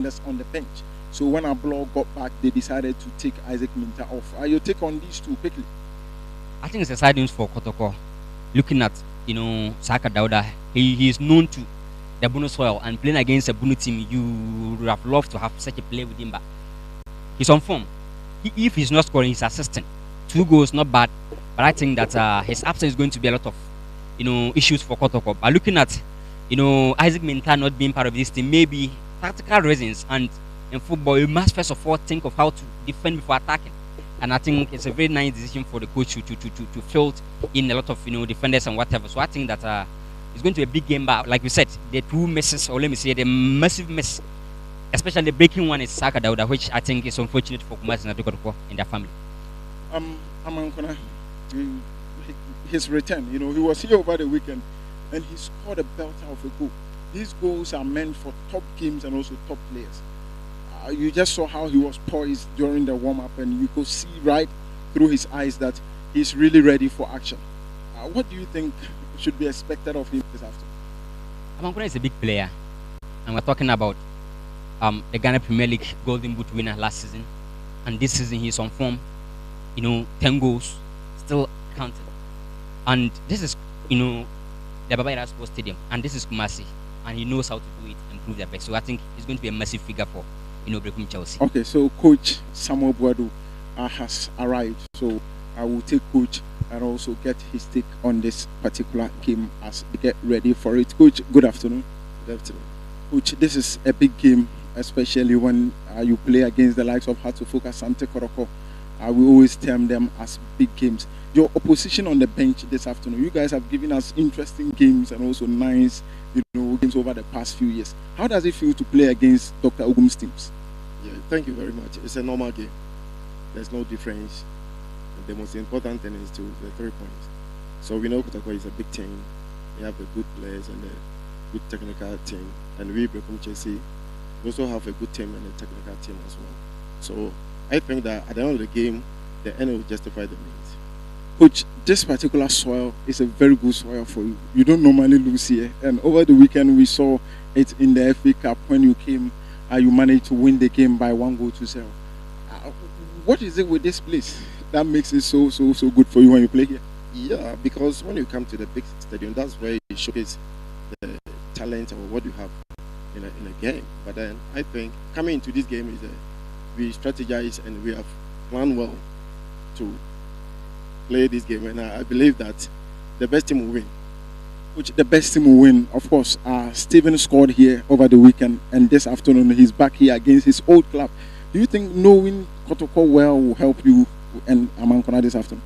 defenders on the bench. So when our blog got back, they decided to take Isaac Minter off. Your take on these two quickly? I think it's a side news for Kotoko. Looking at Saka Dauda, he is known to the Bruno soil and playing against a Bruno team. You would have loved to have such a play with him, but he's on form. If he's not scoring, he's assisting. 2 goals, not bad. But I think that his absence is going to be a lot of issues for Kotoko. But looking at Isaac Minta not being part of this team, maybe tactical reasons. And in football, you must first of all think of how to defend before attacking. And I think it's a very nice decision for the coach to field in a lot of defenders and whatever. So I think that it's going to be a big game. But like we said, the 2 misses, or let me say the massive miss, especially the breaking one, is Saka Dauda, which I think is unfortunate for Kumasi and Adokotoko and their family. Amankona, his return, he was here over the weekend and he scored a belter of a goal. These goals are meant for top teams and also top players. You just saw how he was poised during the warm-up, and you could see right through his eyes that he's really ready for action. What do you think should be expected of him this afternoon? Amankona is a big player, and we're talking about the Ghana Premier League Golden Boot winner last season, and this season he's on form. 10 goals, still counting, and this is the Baba Yara Sports Stadium, and this is Kumasi, and he knows how to do it and prove their best. So I think he's going to be a massive figure for Berekum Chelsea. Okay, so Coach Samuel Buadu has arrived, so I will take Coach and also get his take on this particular game as they get ready for it. Coach, good afternoon. Good afternoon. Coach, this is a big game, especially when you play against the likes of Hatofuk, Asante Kotoko. We always term them as big games. Your opposition on the bench this afternoon, you guys have given us interesting games and also nice games over the past few years. How does it feel to play against Dr. Ogum's teams? Yeah, thank you very much. It's a normal game. There's no difference. The most important thing is the 3 points. So we know Kotoko is a big team. We have the good players and a good technical team. And we, Berekum Chelsea, we also have a good team and a technical team as well. So I think that at the end of the game, the end will justify the means. Coach, this particular soil is a very good soil for you. You don't normally lose here. And over the weekend, we saw it in the FA Cup when you came. You managed to win the game by 1-0. What is it with this place that makes it so good for you when you play here? Yeah, because when you come to the big stadium, that's where you showcase the talent or what you have in a game. But then I think coming into this game is we strategize and we have planned well to play this game, and I believe that the best team will win. Which the best team will win, of course. Steven scored here over the weekend, and this afternoon he's back here against his old club. Do you think knowing Kotoko well will help you and Amankona this afternoon?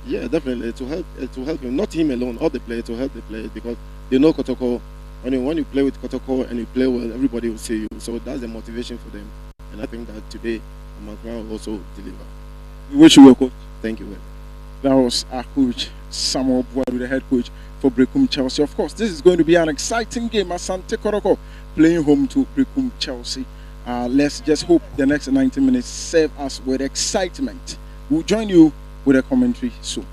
Yeah, definitely. To help him, not him alone, all the players, to help the players, because they know Kotoko. When you play with Kotoko and you play well, everybody will see you. So that's the motivation for them. And I think that today Amankona will also deliver. We wish you well, coach. Thank you very much. That was our coach, Samuel Buadu, the head coach for Berekum Chelsea. Of course, this is going to be an exciting game. Asante Kotoko playing home to Berekum Chelsea. Let's just hope the next 90 minutes serve us with excitement. We'll join you with a commentary soon.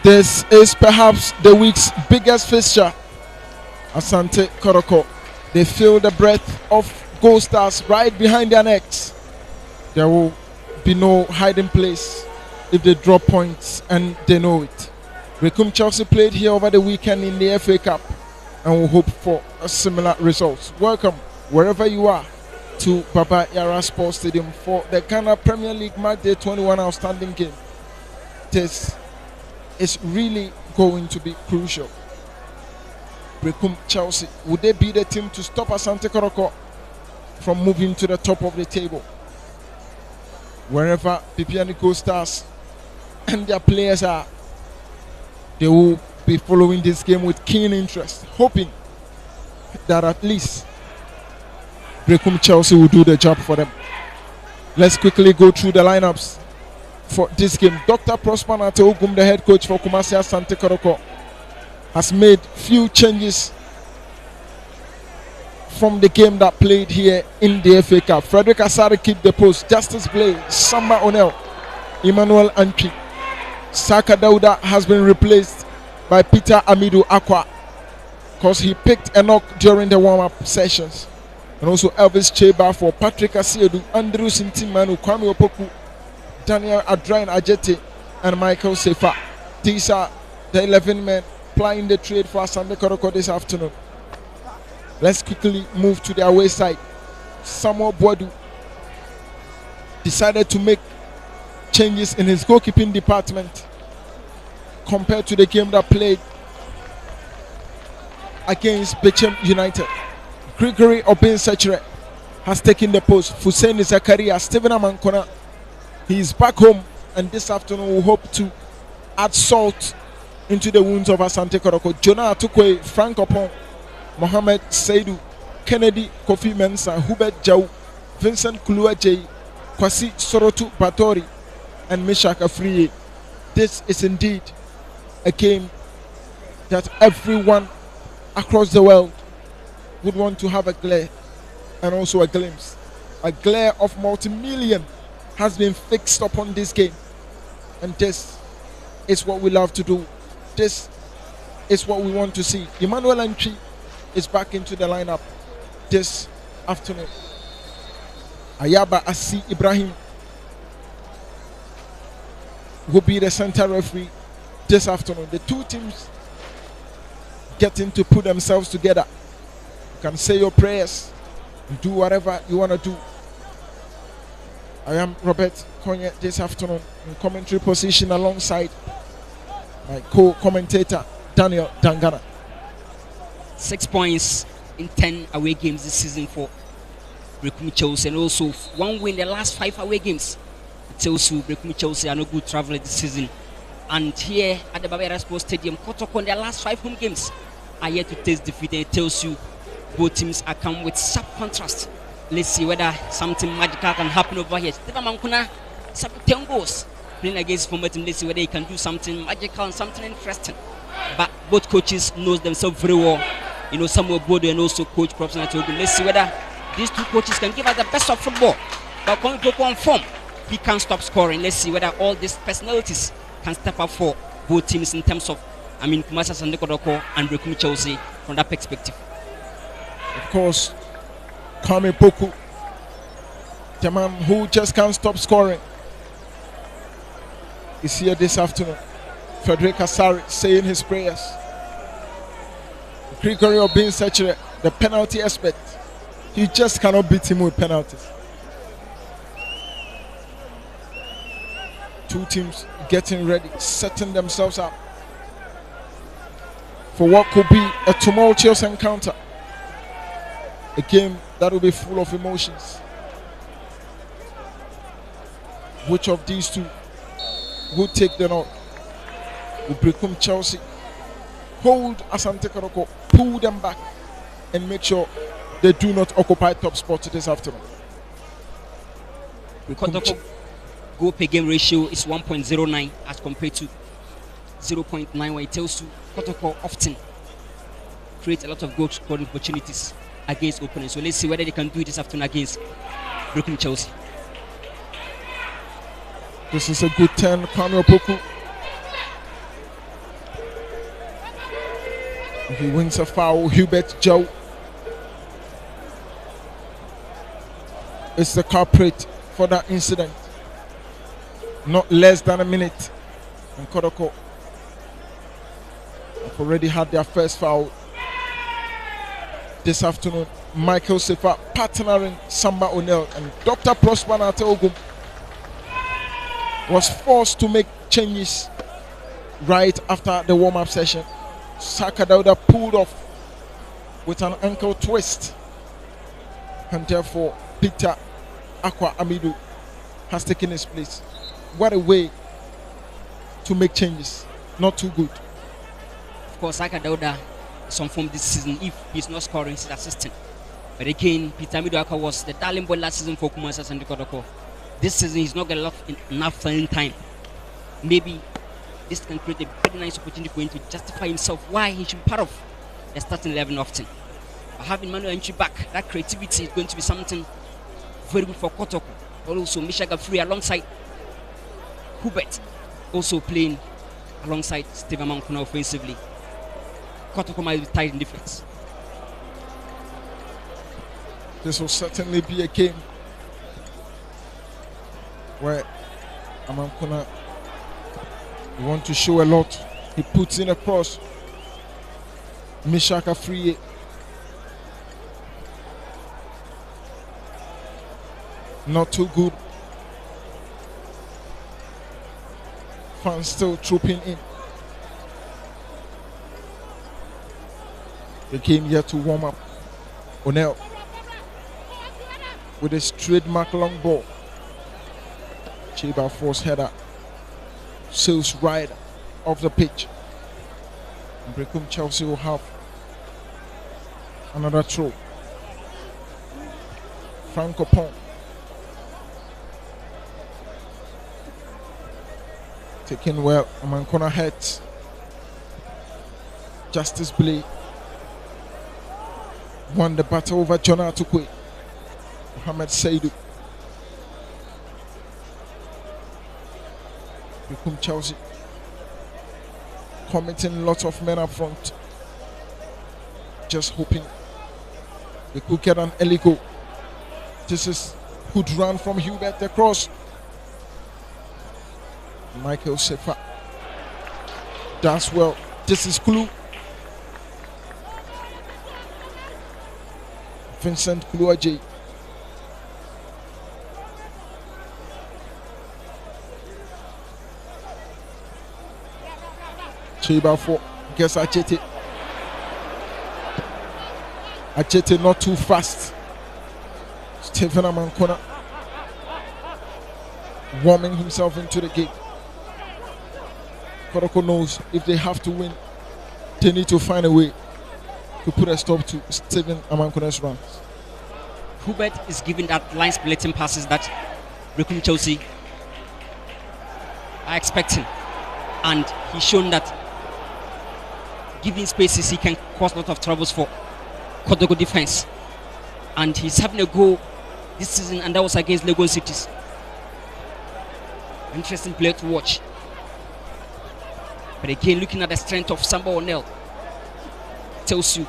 This is perhaps the week's biggest fixture. Asante Kotoko. They feel the breath of Gold Stars right behind their necks. There will be no hiding place if they drop points, and they know it. Berekum Chelsea played here over the weekend in the FA Cup, and will hope for a similar result. Welcome, wherever you are, to Baba Yara Sports Stadium for the Ghana Premier League Match Day 21 outstanding game. This is really going to be crucial. Berekum Chelsea, would they be the team to stop Asante Kotoko from moving to the top of the table? Wherever Pipiani Gold Stars and their players are, they will be following this game with keen interest, hoping that at least Berekum Chelsea will do the job for them. Let's quickly go through the lineups for this game. Dr. Prosper Nateogum, the head coach for Kumasi Asante Kotoko, has made few changes from the game that played here in the FA Cup. Frederick Asare keep the post. Justice Blay, Samba Onel, Emmanuel Antwi. Saka Dauda has been replaced by Peter Amidu Aqua because he picked a knock during the warm-up sessions. And also Elvis Cheba for Patrick Asiedu, Andrew Sintimanu, Kwame Opoku, Daniel Adrain Ajete, and Michael Sefa. These are the 11 men plying the trade for Asante Kotoko this afternoon. Let's quickly move to the away side. Samuel Boadu decided to make changes in his goalkeeping department compared to the game that played against Berekum United. Gregory Obinsechere has taken the post. Hussein Zakaria, Stephen Amankona, he is back home, and this afternoon we hope to add salt into the wounds of Asante Kotoko. Jonah Atukwe, Frank Opon, Mohamed Saidu, Kennedy Kofi Mensah, Hubert Jau, Vincent Kuluaje, Kwasi Sorotu Batori, and Meshak Afriye. This is indeed a game that everyone across the world would want to have a glare and also a glimpse. A glare of multi-million has been fixed upon this game, and this is what we love to do. This is what we want to see. Emmanuel Antwi is back into the lineup this afternoon. Ayaba Asi Ibrahim will be the center referee this afternoon. The two teams getting to put themselves together. You can say your prayers and do whatever you want to do. I am Robert Konye this afternoon in commentary position alongside my co-commentator Daniel Dangana. 6 points in 10 away games this season for Berekum Chelsea, and also 1 win in the last 5 away games. It tells you Berekum Chelsea are no good traveler this season. And here at the Baba Yara Sports Stadium, Kotoko in their last 5 home games are yet to taste defeat, and it tells you both teams are come with sharp contrast. Let's see whether something magical can happen over here. Stephen Mankuna, 10 goals playing against former team. Let's see whether he can do something magical and something interesting. But both coaches knows themselves very well. You know, Samuel Bodo and also Coach Professor Natogu. Let's see whether these two coaches can give us the best of football. But coming to one form, he can't stop scoring. Let's see whether all these personalities can step up for both teams in terms of, Kumasi Asante Kotoko and Berekum Chelsea from that perspective. Of course, Kwame Poku, the man who just can't stop scoring, is here this afternoon. Frederick Asare saying his prayers. Gregory Obinsechere, the penalty expert, you just cannot beat him with penalties. Two teams getting ready, setting themselves up for what could be a tumultuous encounter. A game that will be full of emotions. Which of these two will take the nod? Will Berekum Chelsea hold Asante Kotoko, pull them back, and make sure they do not occupy top spot this afternoon? Kotoko goal per game ratio is 1.09 as compared to 0.9, where it tells you Kotoko often create a lot of goal scoring opportunities against opponents. So let's see whether they can do it this afternoon against Berekum Chelsea. This is a good turn. Kwame Opoku He wins a foul. Hubert Joe is the culprit for that incident. Not less than a minute. And Kotoko have already had their first foul this afternoon. Michael Sefa partnering Samba O'Neill, and Dr. Prosper Nateogum was forced to make changes right after the warm-up session. Saka Dauda pulled off with an ankle twist, and therefore Peter Aqua Amidu has taken his place. What a way to make changes. Not too good. Of course, Saka Dauda is on form this season. If he's not scoring, he's assisting. But again, Peter Amidu Aqua was the darling boy last season for Kumasi Asante Kotoko. This season, he's not getting enough playing time. Maybe this can create a very nice opportunity for him to justify himself why he should be part of the starting 11 often. But having Manuel entry back, that creativity is going to be something very good for Kotoko. Also, Mishaga Free alongside Hubert, also playing alongside Steven Mankuna offensively. Kotoko might be tight in defense. This will certainly be a game where Amankuna want to show a lot. He puts in a cross. Mishaka Free. Not too good. Fans still trooping in. The game yet to warm up. O'Neill with his trademark long ball. Chiba force header. Sails right off the pitch. Berekum Chelsea will have another throw. Franco Pong. Taken well. Amankona heads. Justice Blade won the battle over John Atukwe. Mohamed Saidu. Berekum Chelsea committing lots of men up front, just hoping they could get an early goal. This is good run from Hubert across. Michael Sefa does well. This is Kulu. Vincent Kuluaje. Chiba for gets Achete. Achete not too fast. Stephen Amankona warming himself into the game. Kotoko knows if they have to win, they need to find a way to put a stop to Stephen Amankona's runs. Hubert is giving that line splitting passes that Berekum Chelsea are expecting, and he's shown that giving spaces he can cause a lot of troubles for Kotoko defense, and he's having a goal this season, and that was against Lagos Cities. Interesting player to watch. But again, looking at the strength of Samba O'Neill tells you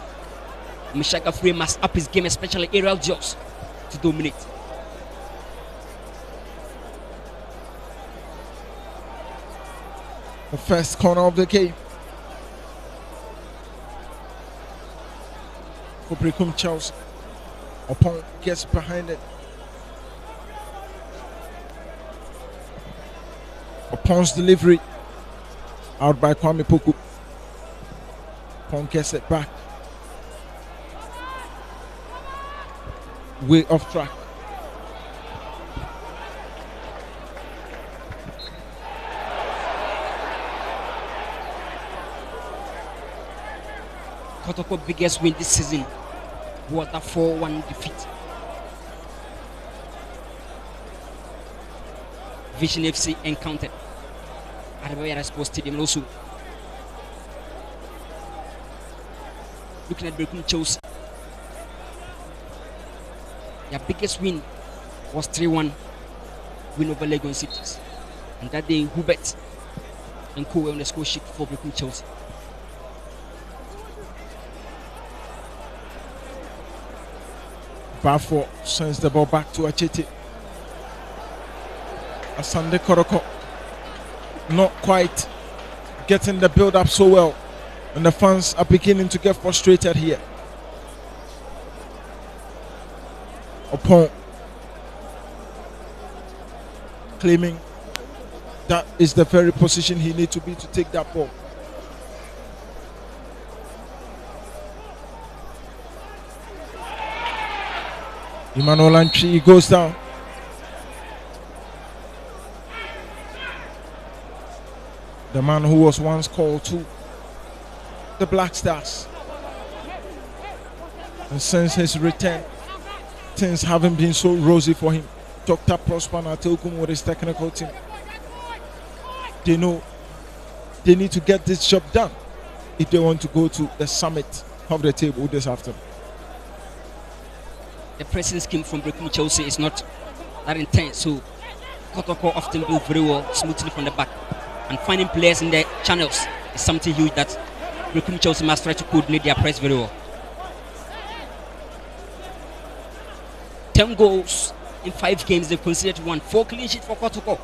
Mishaga Free must up his game, especially aerial jobs, to dominate. The first corner of the game for Berekum Chelsea. Upon gets behind it. Upon's delivery out by Kwame Poku. Upon gets it back. Way off track. Kotoko's biggest win this season was a 4-1 defeat. Vision FC encountered at the Bayara Sports Stadium also. Looking at Berekum Chelsea, their biggest win was 3-1 win over Lagos Cities. And that day, Hubert and Co were on the score sheet for Berekum Chelsea. Bafo sends the ball back to Achete. Asante Kotoko not quite getting the build up so well, and the fans are beginning to get frustrated here. Upon claiming that is the very position he needs to be to take that ball. Emmanuel Antwi goes down. The man who was once called to the Black Stars. And since his return, things haven't been so rosy for him. Dr. Prosper Natelkum with his technical team, they know they need to get this job done if they want to go to the summit of the table this afternoon. The pressing scheme from Berekum Chelsea is not that intense, so Kotoko often do very well smoothly from the back. And finding players in the channels is something huge that Berekum Chelsea must try to coordinate their press very well. 10 goals in 5 games, they've conceded 1. 4 clean sheets for Kotoko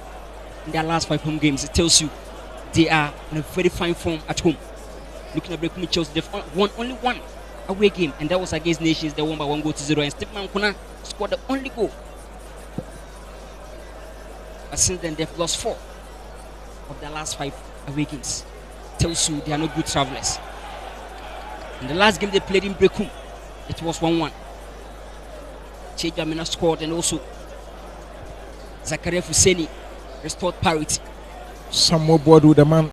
in their last 5 home games. It tells you they are in a very fine form at home. Looking at Berekum Chelsea, they've won only 1 away game, and that was against Nations. They won by 1-0, and Stephen Mankuna scored the only goal. But since then, they've lost 4 of their last 5 away games. Tells you they are not good travelers. In the last game they played in Berekum, it was 1-1. Chejamina scored, and also Zakaria Fuseni restored parity. Samuel bored with the man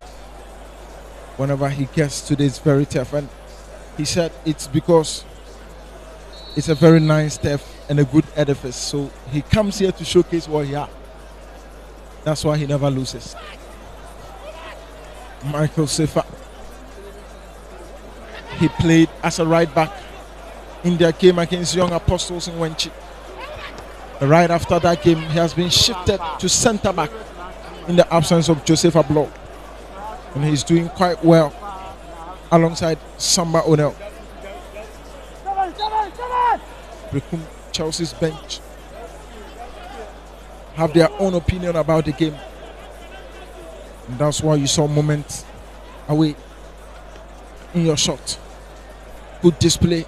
whenever he gets to this very tough, and he said it's because it's a very nice turf and a good edifice, so he comes here to showcase what he has. That's why he never loses. Michael Sefa, he played as a right back in their game against Young Apostles in Wenchi. Right after that game, he has been shifted to centre back in the absence of Joseph Ablo, and he's doing quite well alongside Samba Onel. Berekum Chelsea's bench have their own opinion about the game, and that's why you saw moments away in your shot. Good display.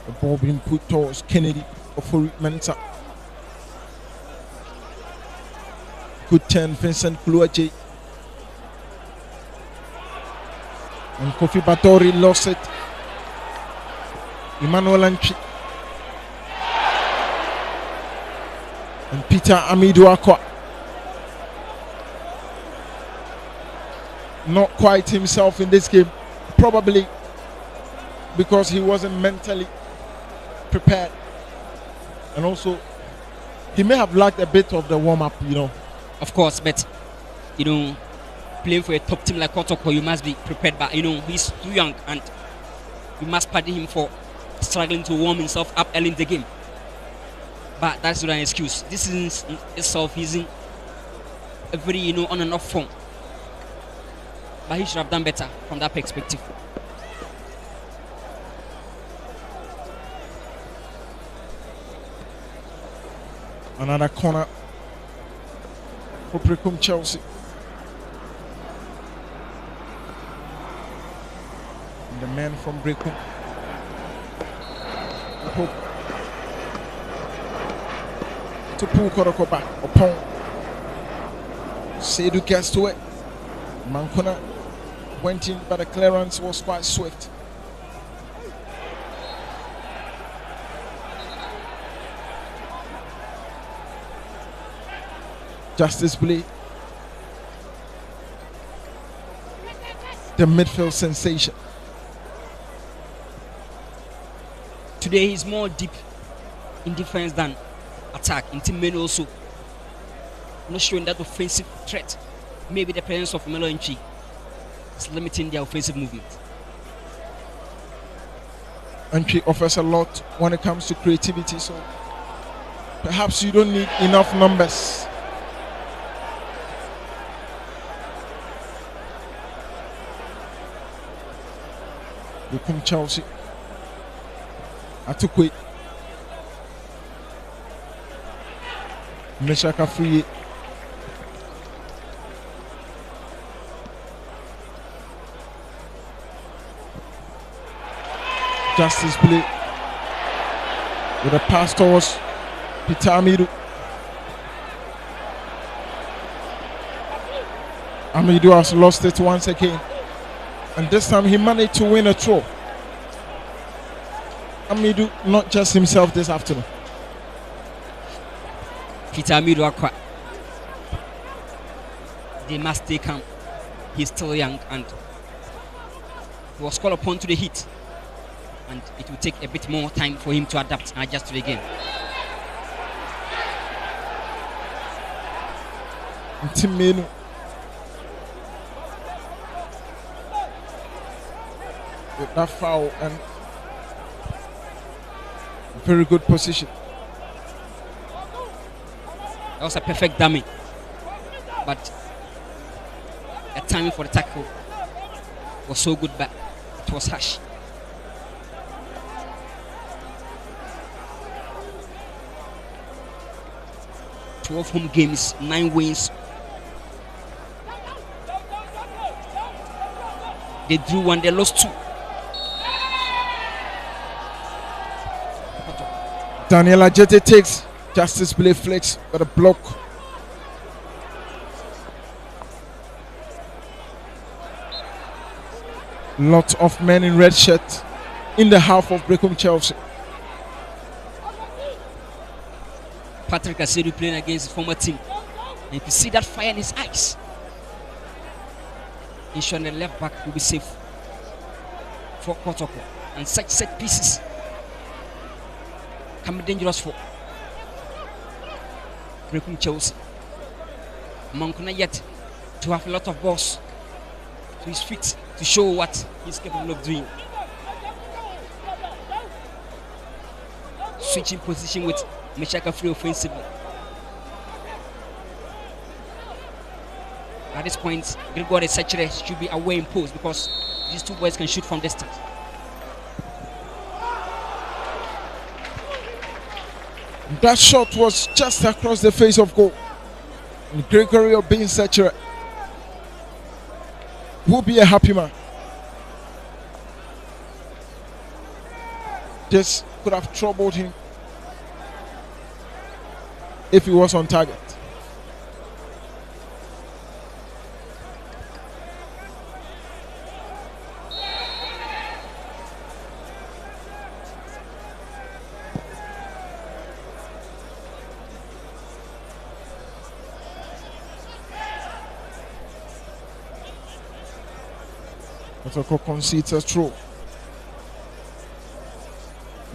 The ball being put towards Kennedy for Mensa. Good turn, Vincent Kuluaje. And Kofi Batori lost it. Emmanuel Antwi. And Peter Amidu Akwa. Not quite himself in this game. Probably because he wasn't mentally prepared. And also, he may have lacked a bit of the warm-up, Of course, but, playing for a top team like Kotoko, you must be prepared. But, he's too young, and you must pardon him for struggling to warm himself up early in the game. But that's not an excuse. This is itself, he's in a very, on and off form. But he should have done better from that perspective. Another corner for Berekum Chelsea. And the man from Berekum hope to pull Kotoko back upon. Seydou gets to it. Mankuna went in, but the clearance was quite swift. Justice Blake, the midfield sensation. Today he's more deep in defense than attack. In team men also not showing that offensive threat. Maybe the presence of Melo Nchi is limiting their offensive movement. Nchi offers a lot when it comes to creativity, so perhaps you don't need enough numbers. Berekum Chelsea Atukwe. Meshaka free. Justice play with a pass towards Peter Amidu. Amidu has lost it once again, and this time he managed to win a throw. Amidu not just himself this afternoon. Peter Amidu Akwa. They must stay calm. He's still young and he was called upon to the heat. And it will take a bit more time for him to adapt and adjust to the game. Timenu. With that foul and very good position. That was a perfect dummy. But the timing for the tackle was so good, but it was harsh. 12 home games, 9 wins. They drew 1, they lost 2. Daniel Ajete takes Justice play flex but a block. Lots of men in red shirt in the half of Berekum Chelsea. Patrick Asedu playing against his former team. And you can see that fire in his eyes. Ensuring the left back will be safe for Kotoko. And such set pieces can be dangerous for Berekum Chelsea. Mankuna yet to have a lot of balls to his feet to show what he's capable of doing. Switching position with Meshaka free offensively. At this point, Gregory Sachere should be away in post because these two boys can shoot from distance. That shot was just across the face of goal. And Gregory Sachere will be a happy man. This could have troubled him if he was on target. Kotoko concedes a throw.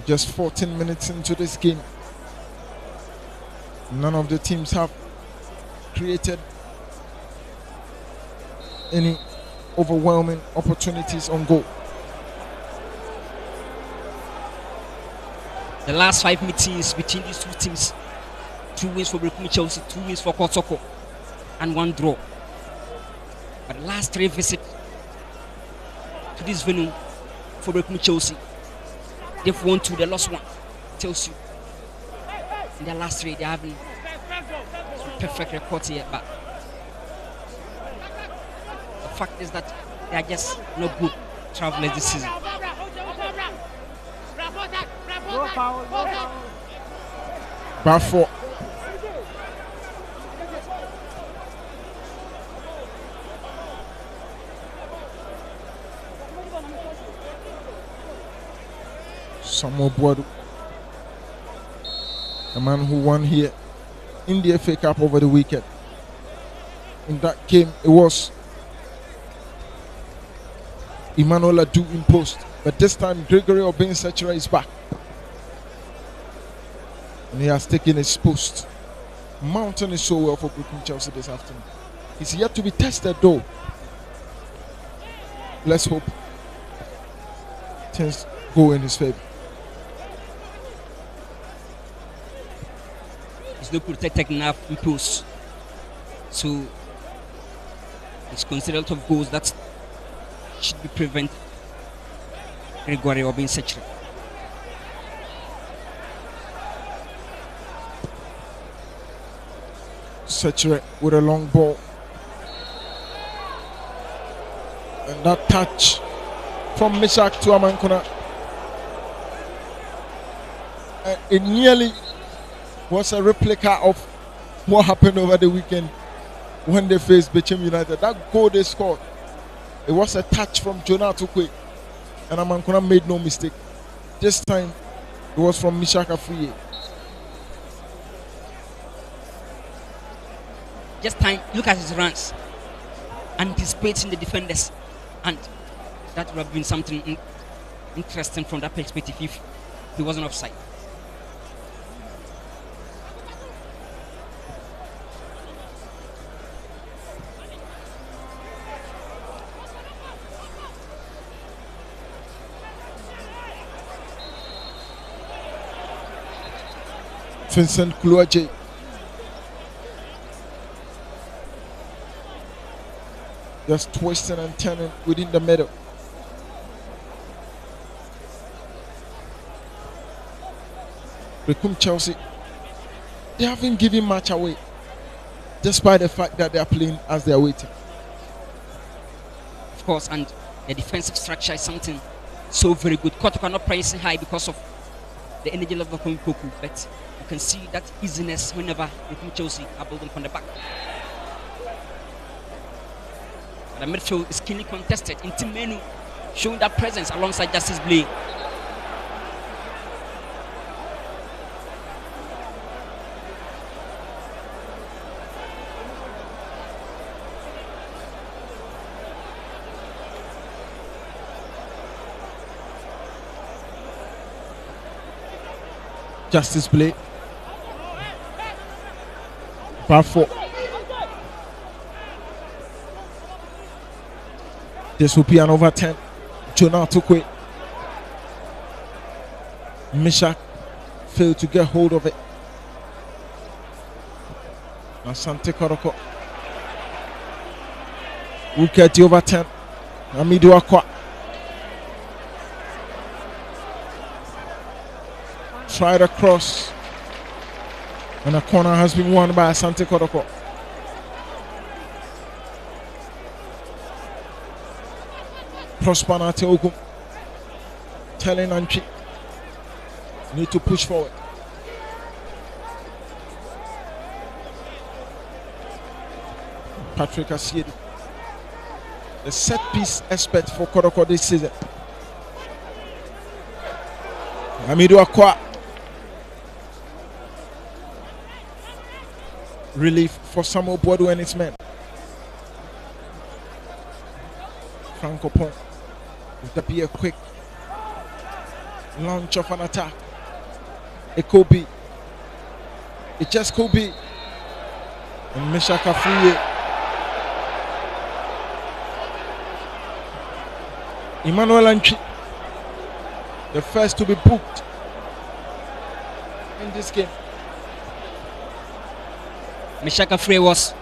Just 14 minutes into this game. None of the teams have created any overwhelming opportunities on goal. The last 5 meetings between these two teams, 2 wins for Berekum Chelsea, 2 wins for Kotoko, and 1 draw. But the last 3 visits to this venue for Berekum Chelsea, they've won 2, they lost 1. Tells you in their last 3 they haven't perfect record here, but the fact is that they are just not good travelers this season. Bar 4. Samuel Boadu, the man who won here in the FA Cup over the weekend. In that game, it was Emmanuel Adu in post, but this time Gregory Sachere is back. And he has taken his post. Mountain is so well for Berekum Chelsea this afternoon. He's yet to be tested though. Let's hope things go in his favor. He's not protected enough in post. So it's considered a lot of goals that should be prevented. Gregory Sachere. Sechere with a long ball. And that touch from Mishak to Amankona. It nearly was a replica of what happened over the weekend when they faced Berekum United. That goal they scored, it was a touch from Jonah Tukwe. And Amankona made no mistake. This time, it was from Mishak Afriye. Just time, look at his runs, anticipating the defenders, and that would have been something interesting from that perspective if he wasn't offside. Vincent Kluaje. Just twisting and turning within the middle. Berekum Chelsea, they haven't given much away, despite the fact that they are playing as they are waiting. Of course, and the defensive structure is something so very good. Kotoko not pricing high because of the energy level from Koku, but you can see that easiness whenever Berekum Chelsea are building from the back. The midfield is keenly contested. Inti Menu showing that presence alongside Justice Blay. Justice Blay. Bar 4. This will be an over 10. Jonah Tukwe. Mishak failed to get hold of it. Asante Kotoko will get the over 10. Amidu Akwa. Tried across. And a corner has been won by Asante Kotoko. Prosper Nateogum telling Anchi, need to push forward. Patrick Asiedi, the set piece expert for Kotoko this season. Amidu Akwa, relief for Samuel Boadu and his men. Franco Pont. Would that be a quick launch of an attack? It could be. It just could be. And Mishak Afriye. Emmanuel Anchi, the first to be booked in this game. Mishak Afriye was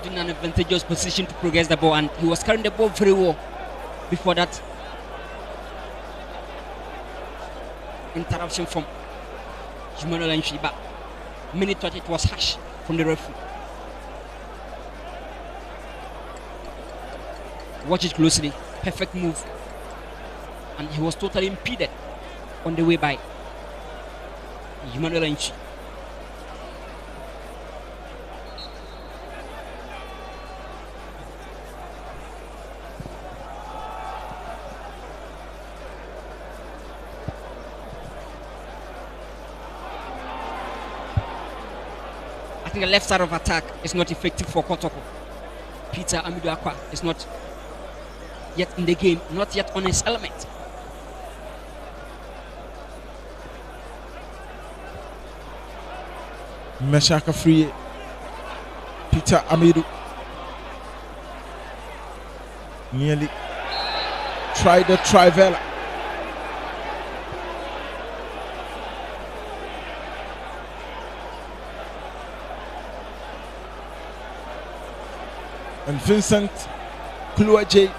in an advantageous position to progress the ball, and he was carrying the ball very well before that interruption from Emmanuel Anchi, but many thought it was harsh from the referee. Watch it closely. Perfect move, and he was totally impeded on the way by Emmanuel Anchi. I think the left side of attack is not effective for Kotoko. Peter Amidu Akwa is not yet in the game, not yet on his element. Mishak Afriye, Peter Amidu nearly tried the trivela. And Vincent Kluaje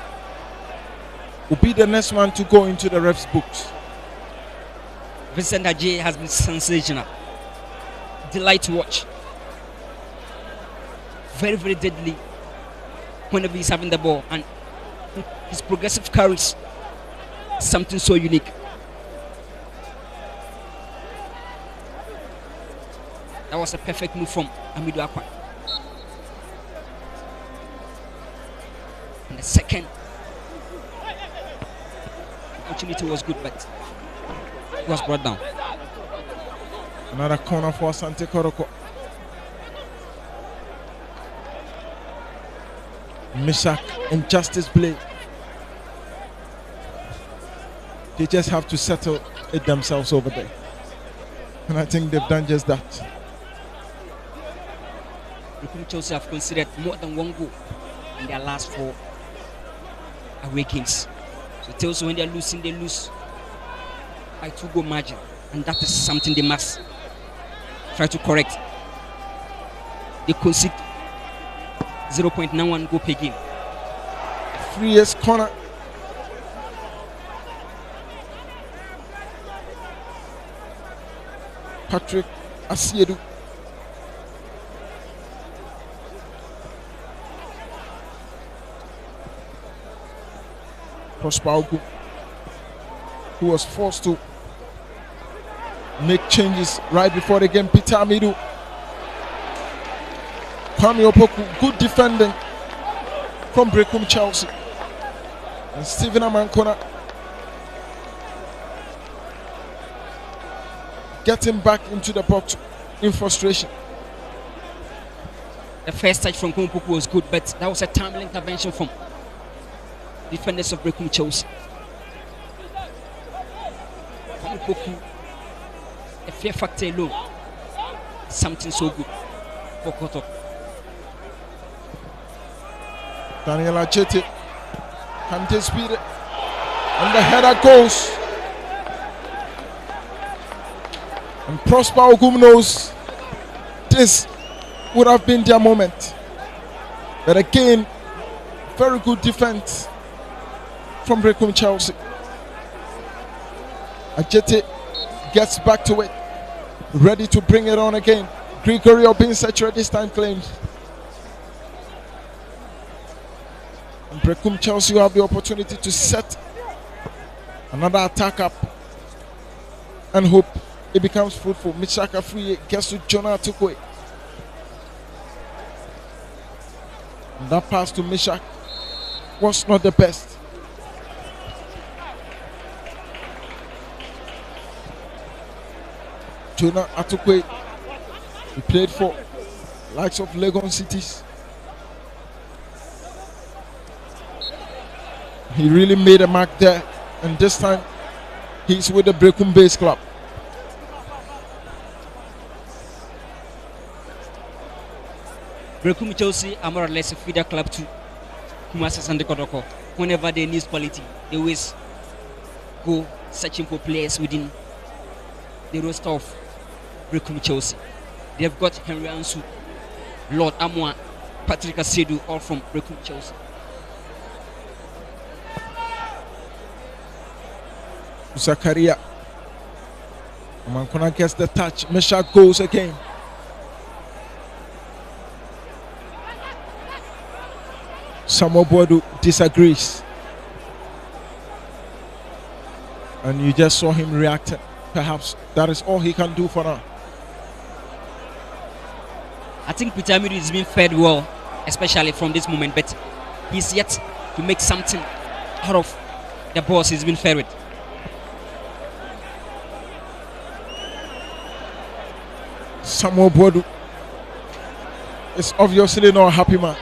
will be the next man to go into the ref's books. Vincent Ajay has been sensational. Delight to watch. very, very deadly whenever he's having the ball, and his progressive carries something so unique. That was a perfect move from Amidu Akwa. And the second opportunity was good, but it was brought down. Another corner for Asante Kotoko. Mishak and Justice play. They just have to settle it themselves over there. And I think they've done just that. Chelsea have considered more than one goal in their last 4 away games. So it tells you when they're losing, they lose by 2-goal margin. And that is something they must try to correct. They concede 0.91 goal per game. Freest corner. Patrick Asiedu. Prosper Ogu, who was forced to make changes right before the game. Peter Amidu. Kwame Opoku, good defending from Berekum Chelsea. And Stephen Amankona getting back into the box in frustration. The first touch from Kwame Opoku was good, but that was a timely intervention from defenders of Berekum Chelsea. Kwame Opoku, a fear factor alone, something so good for Kotoko. Daniel Achete can take speed, and the header goes. And Prosper Ogum knows this would have been their moment. But again, very good defense from Berekum Chelsea. Achete gets back to it, ready to bring it on again. Gregory Obinsechere this time claims. Berekum Chelsea have the opportunity to set another attack up and hope it becomes fruitful. Michaka free gets to Jonah Tukwe. And that pass to Mishak was not the best. Jonah Atukwe, he played for likes of Legon Cities. He really made a mark there, and this time he's with the Berekum base club. Berekum Chelsea are more or less a feeder club to Kumasi Asante Kotoko. Whenever they need quality, they always go searching for players within the roster of Berekum Chelsea. They've got Henry Ansu, Lord Amwa, Patrick Asiedu, all from Berekum Chelsea. Zakaria Amankona gets the touch. Meshach goes again. Samuel Boadu disagrees, and you just saw him reacting. Perhaps that is all he can do for now. I think Peter Amidu is being fed well, especially from this moment, but he's yet to make something out of the balls he's been fed with. Samuel Boadu is obviously not a happy man.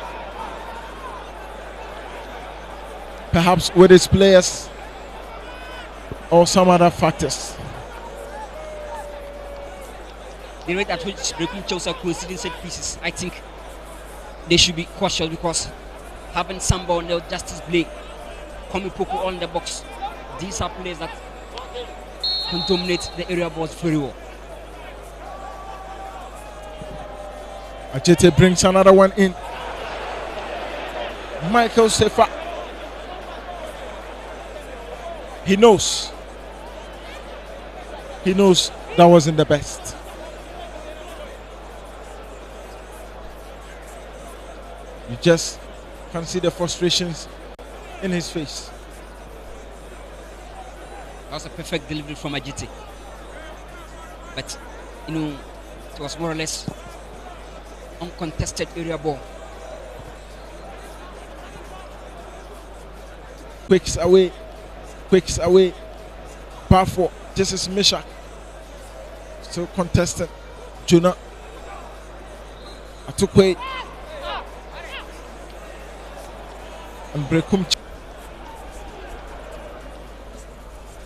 Perhaps with his players or some other factors. The rate at which Berekum Chelsea are conceding set pieces, I think they should be cautious, because having Samba on the Justice Blake, Kwame Opoku all in the box, these are players that can dominate the area balls very well. Achete brings another one in. Michael Sefa. He knows that wasn't the best. just can see the frustrations in his face. That was a perfect delivery from Ajite. But, you know, it was more or less uncontested area ball. Quicks away. Bar 4. This is Meshach. Still contested. Jonah. Atukwe. And Berekum.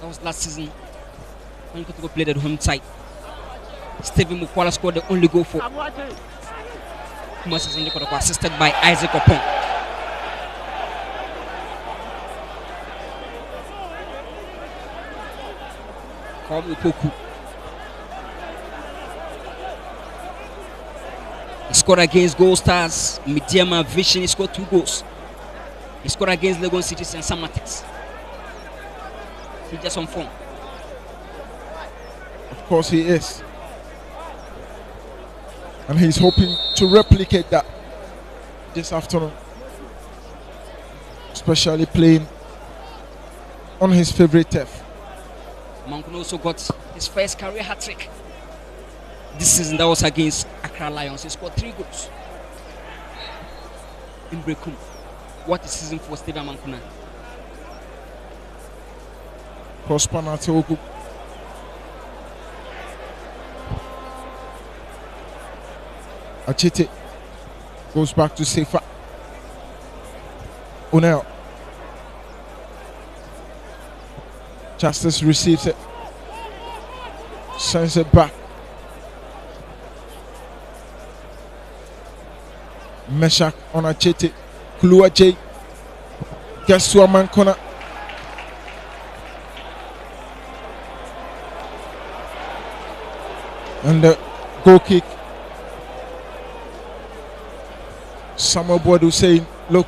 That was last season when Kotoko played at home side. Stephen Mukwala scored the only goal for Asante Kotoko, assisted by Isaac Opon. Poku. He scored against Gold Stars, Mediama Vision. He scored 2 goals. He scored against Legon Cities and Samatex. He's just on form. Of course he is. And he's hoping to replicate that this afternoon. Especially playing on his favorite turf. Mankun also got his first career hat-trick. This season that was against Accra Lions. He scored 3 goals in Berekum. What a season for Stephen Mankuna. Prosper Nateoku. Achite goes back to Sefa. Unel. Justice receives it. Sends it back. Meshach on Achite. Kulua J. Gets to a man corner. And the goal kick. Samuel Boadu saying, look,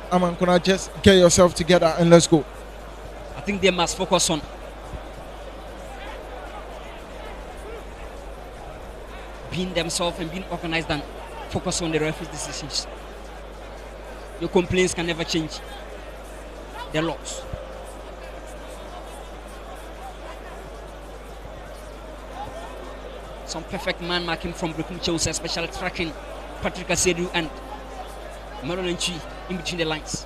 Amankona, just get yourself together and let's go. I think they must focus on being themselves and being organized and focus on the referee's decisions. Your complaints can never change the laws. Some perfect man marking from Berekum Chelsea, especially tracking Patrick Asedu and Marlon Chi in between the lines.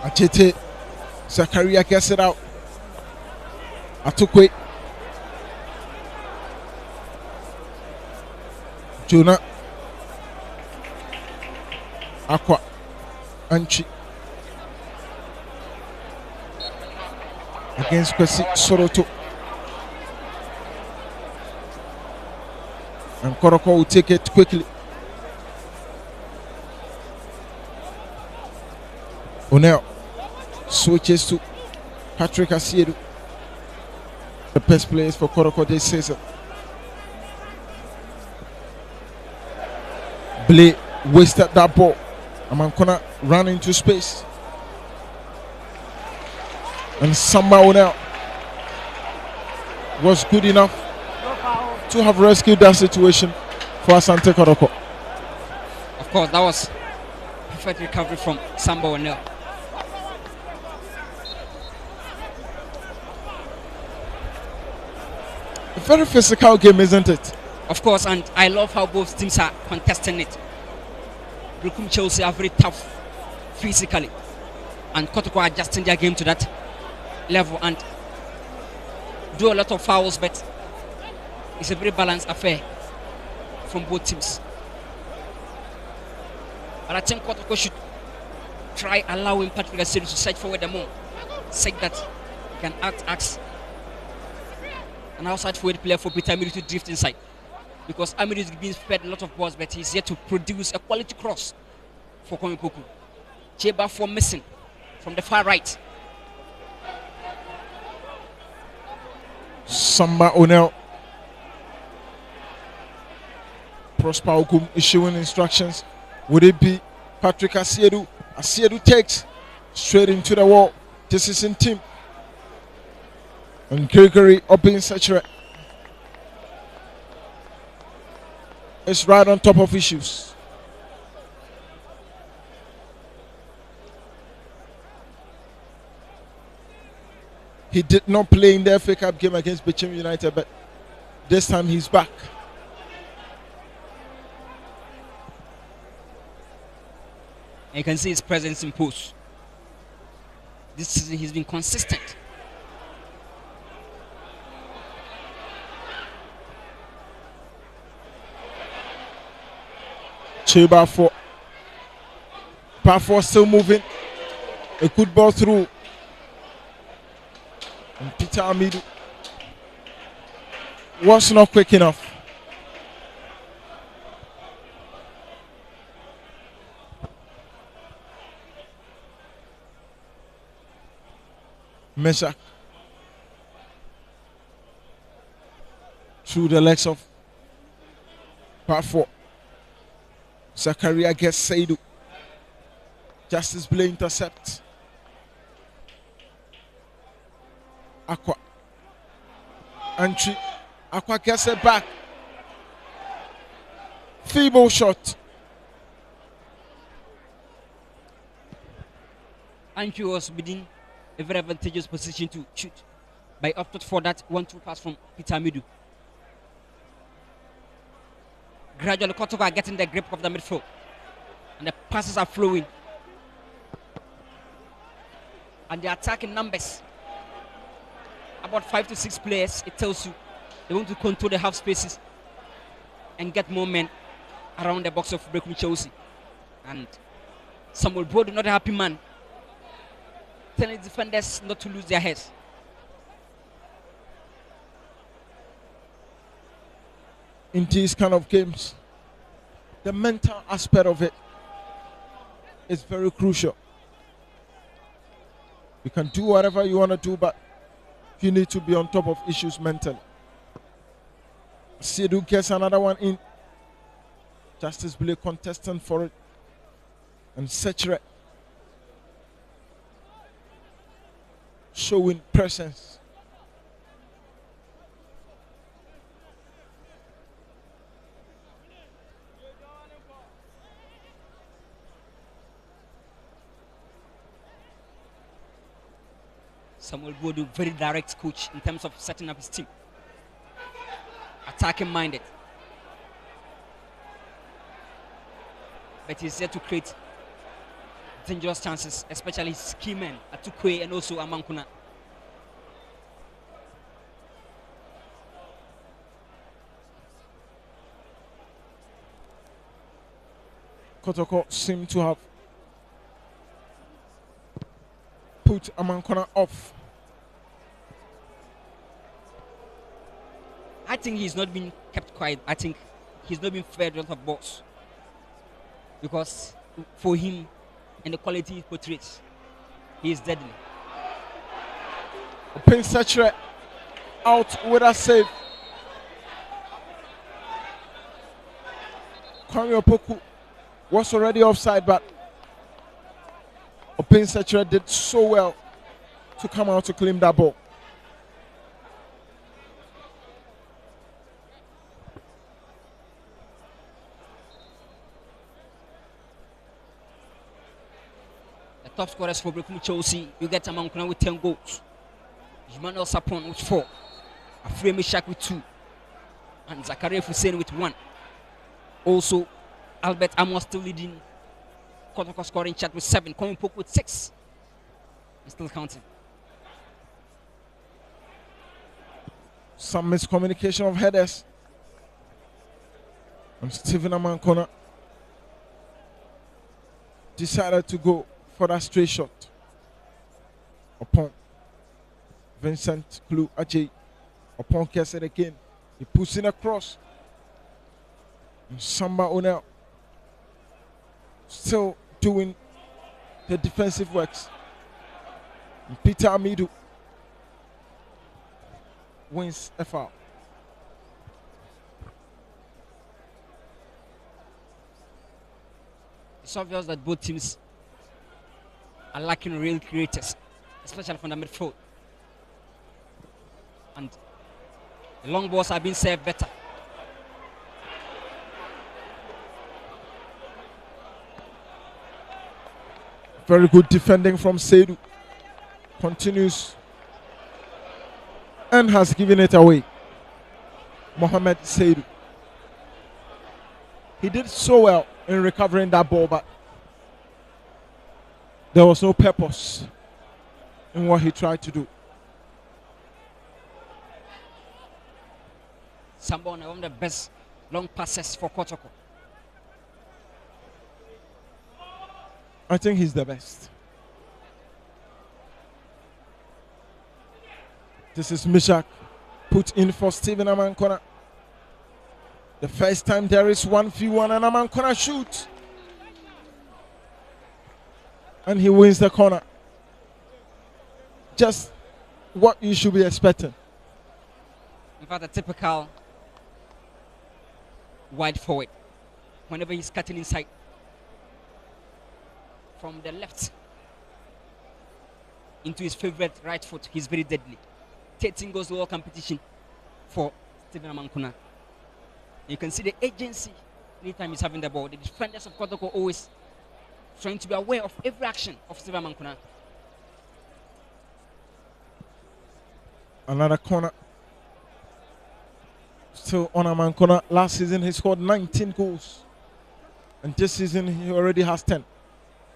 Achete, Zakaria gets it out. Atukwe. Jonah. Aqua. Anchi. Against Kwesi Soroto. And Kotoko will take it quickly. Onel switches to Patrick Asiedu. The best players for Kotoko this season. Blay wasted that ball. Amankona ran into space. And Samba Onel was good enough to have rescued that situation for Asante Kotoko. Of course, that was perfect recovery from Samba Onel. A very physical game, isn't it? Of course, and I love how both teams are contesting it. Berekum Chelsea are very tough physically, and Kotoko are adjusting their game to that level and do a lot of fouls, but it's a very balanced affair from both teams. But I think Kotoko should try allowing Patrick Asedu to search forward the more, such that he can act an outside forward player for Peter Amiru to drift inside. Because Amiru is being fed a lot of balls, but he's yet to produce a quality cross for Komikoku. Cheba for missing from the far right. Samba Onel. Prosper Ogum issuing instructions. Would it be Patrick Asiedu? Asiedu takes straight into the wall. This is in team. And Gregory up in such a is right on top of issues. He did not play in the FA Cup game against Berekum United, but this time he's back. And you can see his presence in post. This season he's been consistent. Chiba for Parfour still moving. A good ball through. And Peter Amidu was not quick enough. Meshach through the legs of Parfour. Zakaria gets Saidu. Justice Blay intercept. Aqua. Entry. Aqua gets it back. Feeble shot. Andrew was within a very advantageous position to shoot, but he opted for that 1-2 pass from Peter Midu. Gradually, Kotoko are getting the grip of the midfield, and the passes are flowing, and the attacking numbers, about 5 to 6 players. It tells you they want to control the half spaces and get more men around the box of Berekum Chelsea. And Samuel Bode, not a happy man, telling defenders not to lose their heads. In these kind of games, the mental aspect of it is very crucial. You can do whatever you want to do, but you need to be on top of issues mentally. Sedu gets another one in. Justice Blay contestant for it. And Sechere showing presence. Samuel Bodu, very direct coach in terms of setting up his team. Attacking minded. But he's there to create dangerous chances, especially his key men, Atukwe and also Amankuna. Kotoko seemed to have put Amankona off. I think he's not been kept quiet. I think he's not been fed a lot of balls. Because for him and the quality he portrays, he is deadly. Pin Sechere out with a save. Kwame Opoku was already offside, but Opin Sechere did so well to come out to claim that ball. The top scorers for Berekum Chelsea, you get Amankuna with 10 goals. Emmanuel Sapon with 4. Afremi Meshach with 2. And Zakaria Hussein with 1. Also, Albert Amos still leading Kotoko scoring chat with 7. Kwame Opoku with 6. And still counting. Some miscommunication of headers. And Stephen Amankona decided to go for that straight shot upon Vincent Klu Ajay. Upon Kese again, he puts in a cross. And Samba Onel still doing the defensive works. And Peter Amidu wins a foul. It's obvious that both teams are lacking real creators, especially from the midfield. And the long balls are being served better. Very good defending from Seidu. Continues and has given it away. Mohamed Seidu. He did so well in recovering that ball, but there was no purpose in what he tried to do. Sambon, one of the best long passes for Kotoko. I think he's the best. This is Mishak put in for Stephen Amankona. The first time there is 1v1 and Amankona shoots. And he wins the corner. Just what you should be expecting. In fact, a typical wide forward. Whenever he's cutting inside from the left into his favorite right foot, he's very deadly. 13 goals to all competition for Stephen Amankona. You can see the agency anytime he's having the ball. The defenders of Kotoko always trying to be aware of every action of Stephen Amankona. Another corner. Still on Amankona. Last season he scored 19 goals. And this season he already has 10.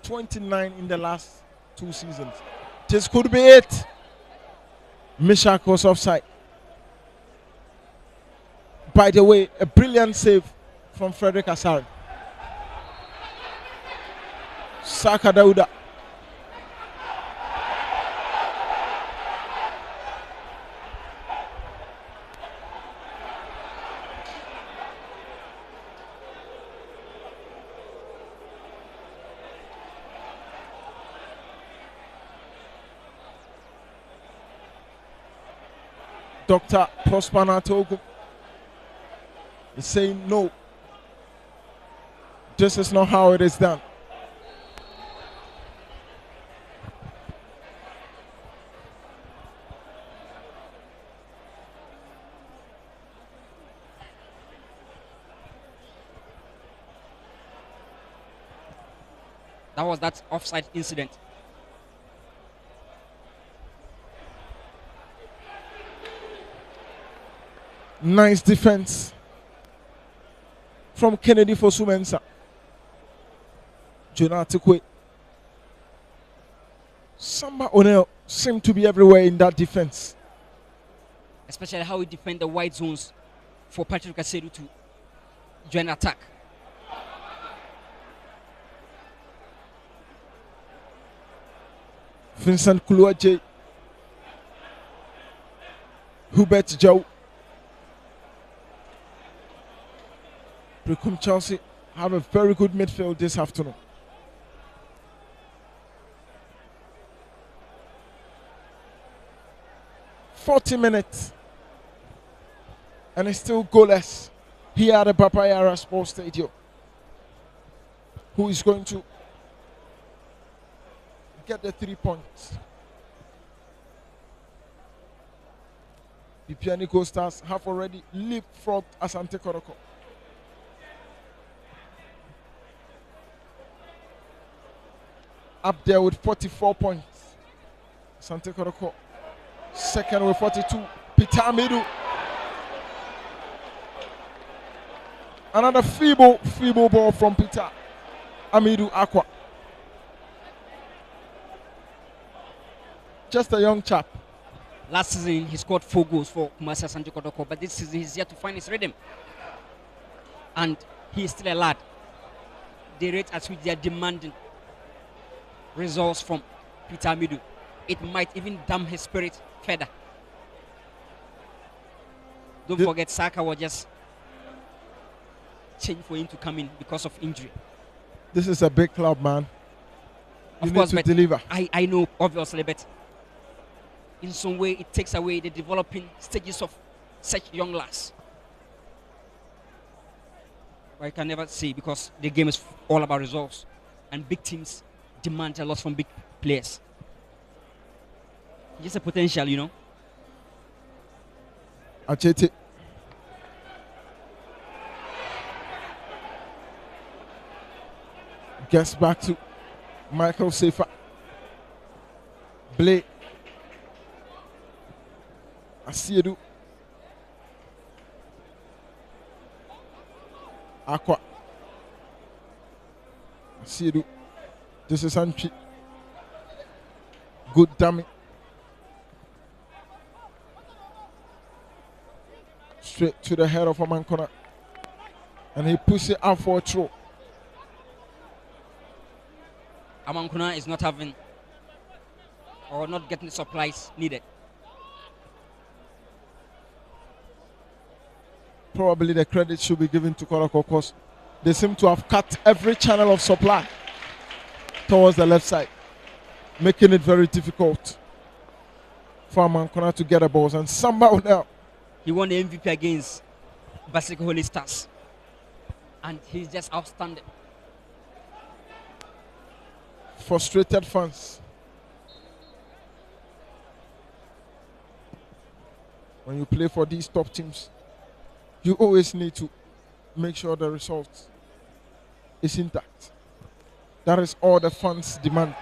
29 in the last 2 seasons. This could be it. Mishak was offside. By the way, a brilliant save from Frederick Asari. Saka Dauda. Dr. Prosper Togo is saying no. This is not how it is done. That was that offside incident. Nice defense from Kennedy for Sumensa. Jonathan Kwe. Samba Onel seemed to be everywhere in that defense. Especially how he defend the wide zones for Patrick Asedu to join attack. Vincent Kuluaje. Hubert Joe. Berekum Chelsea have a very good midfield this afternoon. "40 minutes and it's still goalless here at the Papayara Sports Stadium. Who is going to get the 3 points? The Pianico Stars have already leapfrogged Asante Kotoko. Up there with 44 points. Asante Kotoko second with 42. Peter Amidu. Another feeble ball from Peter Amidu Aqua. Just a young chap. Last season he scored 4 goals for Kumasi Asante Kotoko, but this season he's yet to find his rhythm. And he is still a lad. The rate at which they are demanding results from Peter Amidu, it might even damn his spirit further. Don't forget, Saka was just changed for him to come in because of injury. This is a big club, man. Of You course, need to but deliver. I know, obviously, but in some way it takes away the developing stages of such young lads. But I can never say, because the game is all about results, and big teams demand a lot from big players. Just a potential, you know. Achete. Gets back to Michael Safer. Blake. Asiedu. Aqua. Asiedu. This is Anchi. Good dummy. Straight to the head of Amankona. And he pushes it out for a throw. Amankuna is not having or not getting the supplies needed. Probably the credit should be given to Kotoko because they seem to have cut every channel of supply towards the left side, making it very difficult for Amankona to get the balls. And somehow now, he won the MVP against Basic Holy Stars. And he's just outstanding. Frustrated fans. When you play for these top teams, you always need to make sure the result is intact. That is all the fans demand.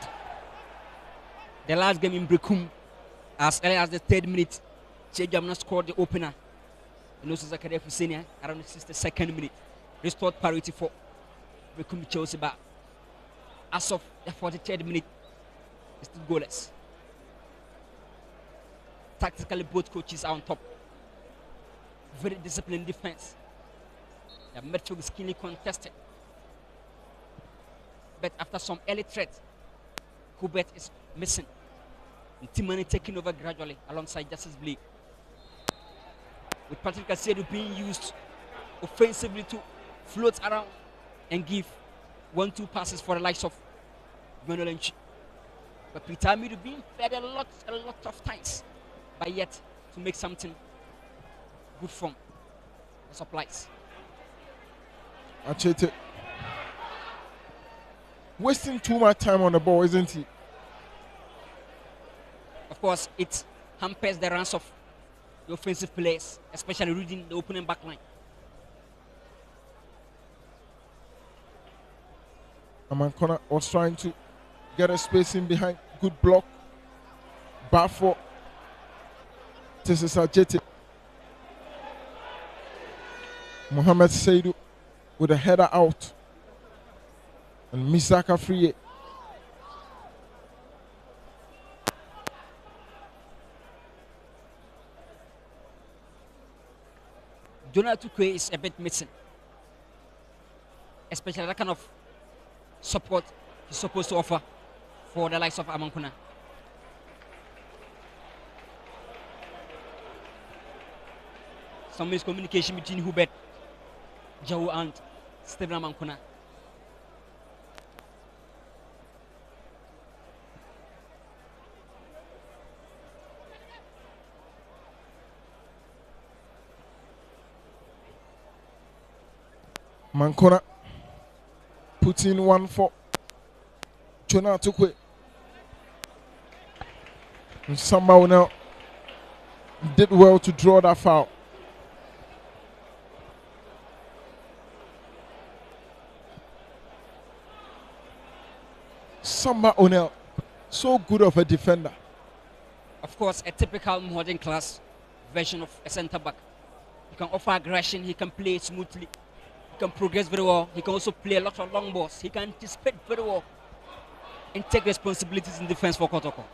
The last game in Berekum, as early as the 3rd minute, Chejamna scored the opener. And also Zakaria Hussein around the 62nd minute. Restored parity for Berekum Chelsea, but as of the 43rd minute, it's still goalless. Tactically, both coaches are on top. Very disciplined defense. The midfield is keenly contested. But after some early threat, Kubert is missing. And TECHIMAN taking over gradually alongside Justice Blake. With Patrick Asiedu being used offensively to float around and give 1-2 passes for the likes of Manuel Enchi. But Peter Amidu being fed a lot of times, but yet to make something good from the supplies. Achete. Wasting too much time on the ball, isn't he? Of course, it hampers the runs of the offensive players, especially reading the opening back line. Amankona was trying to get a space in behind. Good block. Back for this is Ajete. Mohamed Saidu with a header out. And Misaka Friye. Jonathan Tukwe is a bit missing, especially that kind of support he's supposed to offer for the likes of Amankuna. Some miscommunication between Hubert, Jau and Stephen Amankuna. Mankona puts in one for Jonathan Tukwe. And somehow now did well to draw that foul. Samba Onel, so good of a defender. Of course, a typical modern class version of a centre back. He can offer aggression, he can play smoothly, he can progress very well, he can also play a lot of long balls, he can anticipate very well and take responsibilities in defense for Kotoko.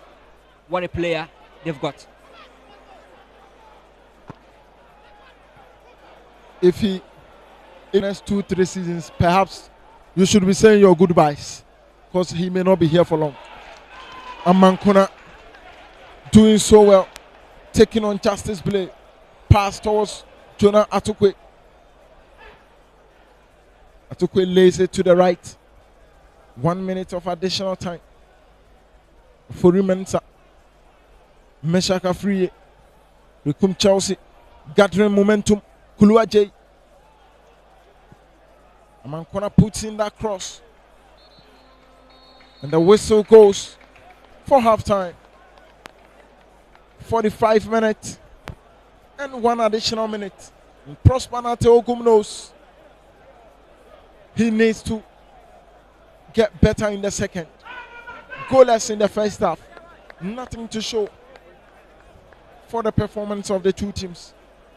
What a player they've got. If he in the next 2-3 seasons, perhaps you should be saying your goodbyes because he may not be here for long. And Mankona doing so well, taking on Justice Blake, pass towards Jonah Atukwe. Atukwe lays it to the right. 1 minute of additional time for Rimensa. Meshaka Free. Berekum Chelsea gathering momentum. Kulua J. Amankona puts in that cross. And the whistle goes for halftime. 45 minutes and 1 additional minute. And Prosper Nate Ogum knows he needs to get better in the second. goalless in the first half. Nothing to show for the performance of the two teams.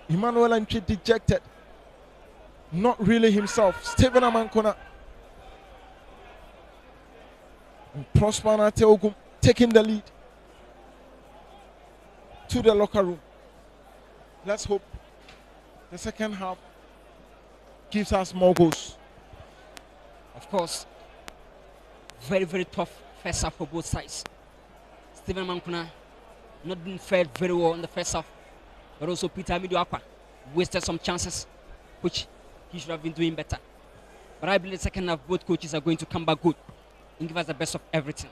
Emmanuel Antwi dejected. Not really himself. Stephen Amankona and Prosper Nateogum taking the lead to the locker room. Let's hope the second half gives us more goals. Of course, very, very tough first half for both sides. Stephen Mankuna not been fared very well in the first half, but also Peter Miduakwa wasted some chances, which he should have been doing better. But I believe the second half, both coaches are going to come back good and give us the best of everything.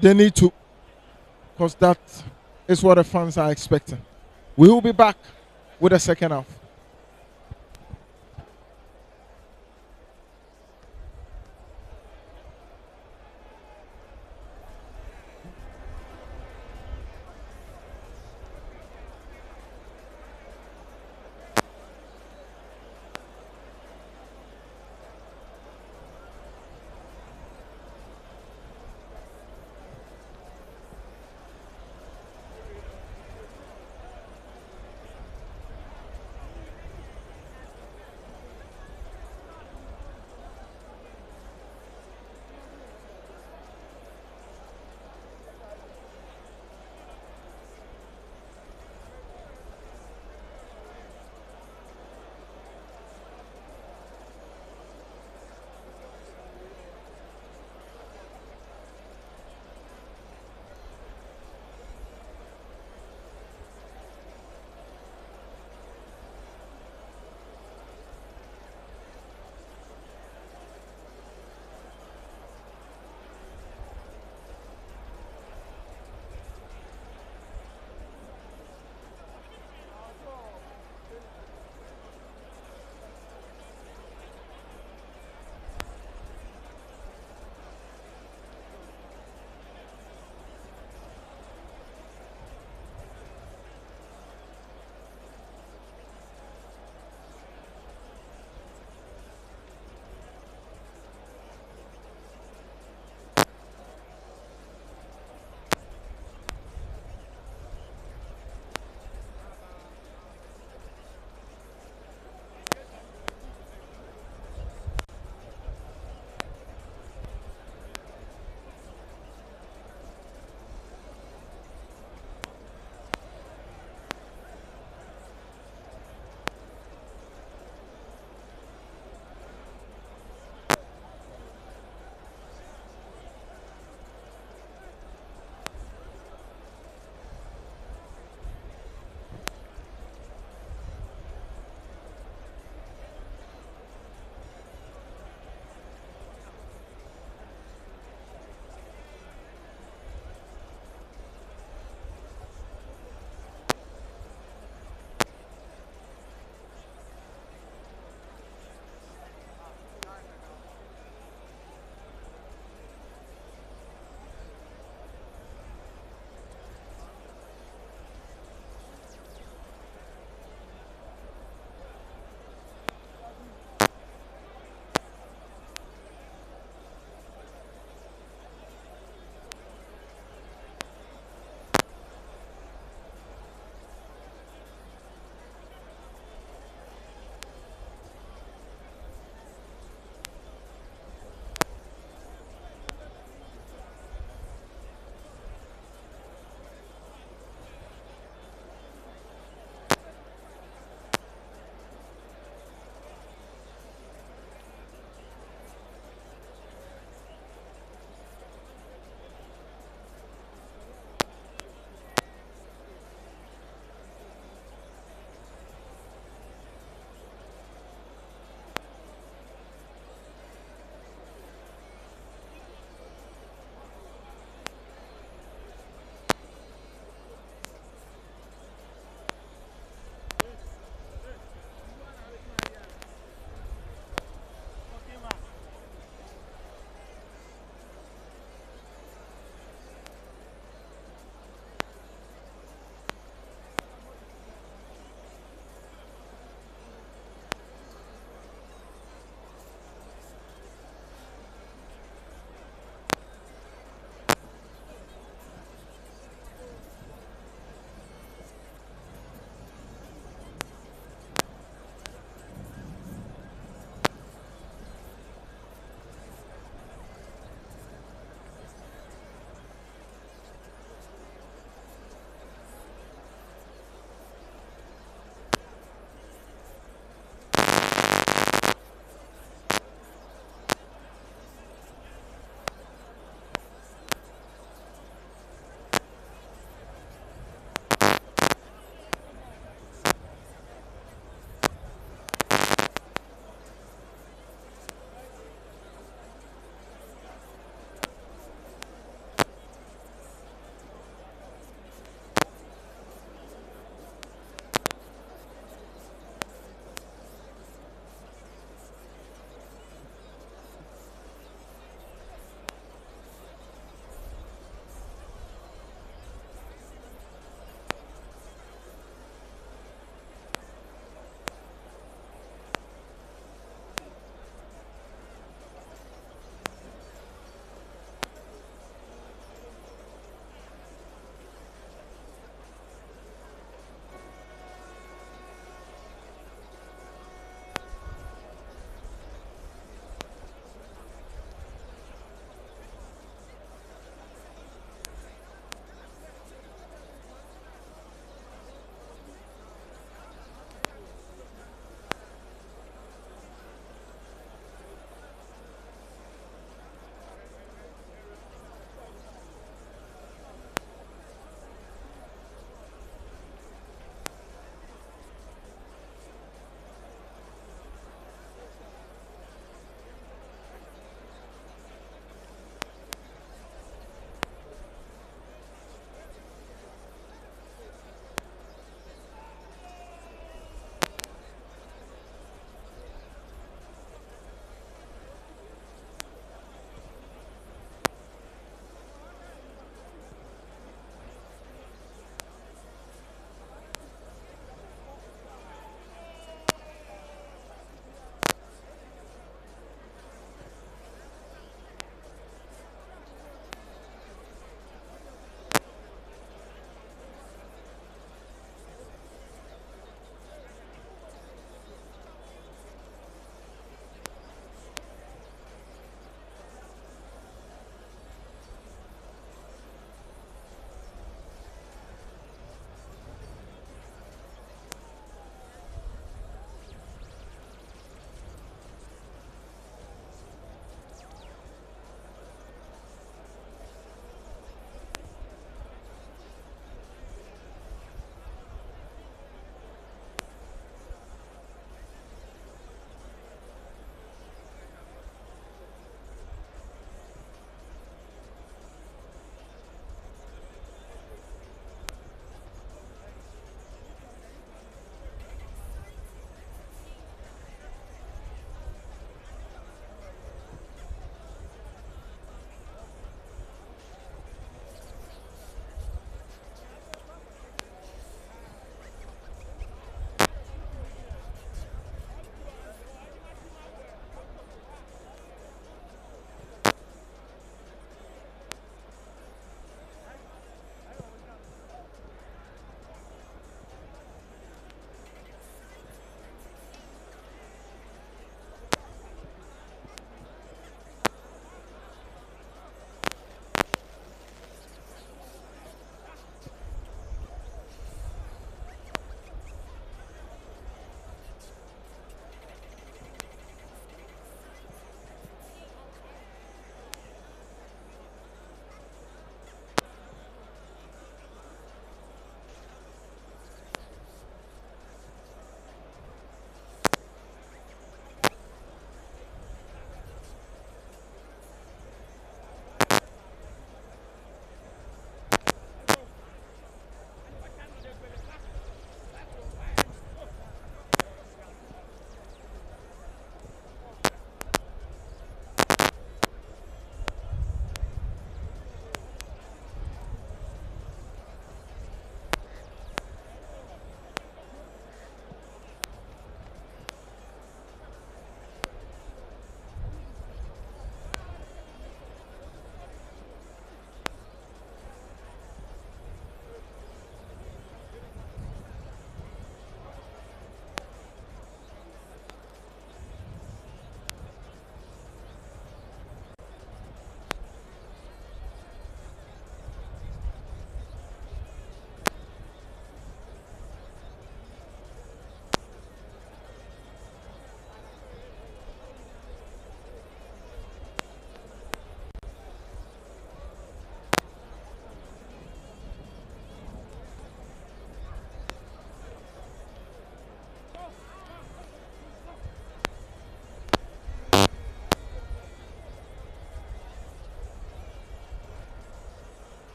They need to, because that is what the fans are expecting. We will be back with the second half.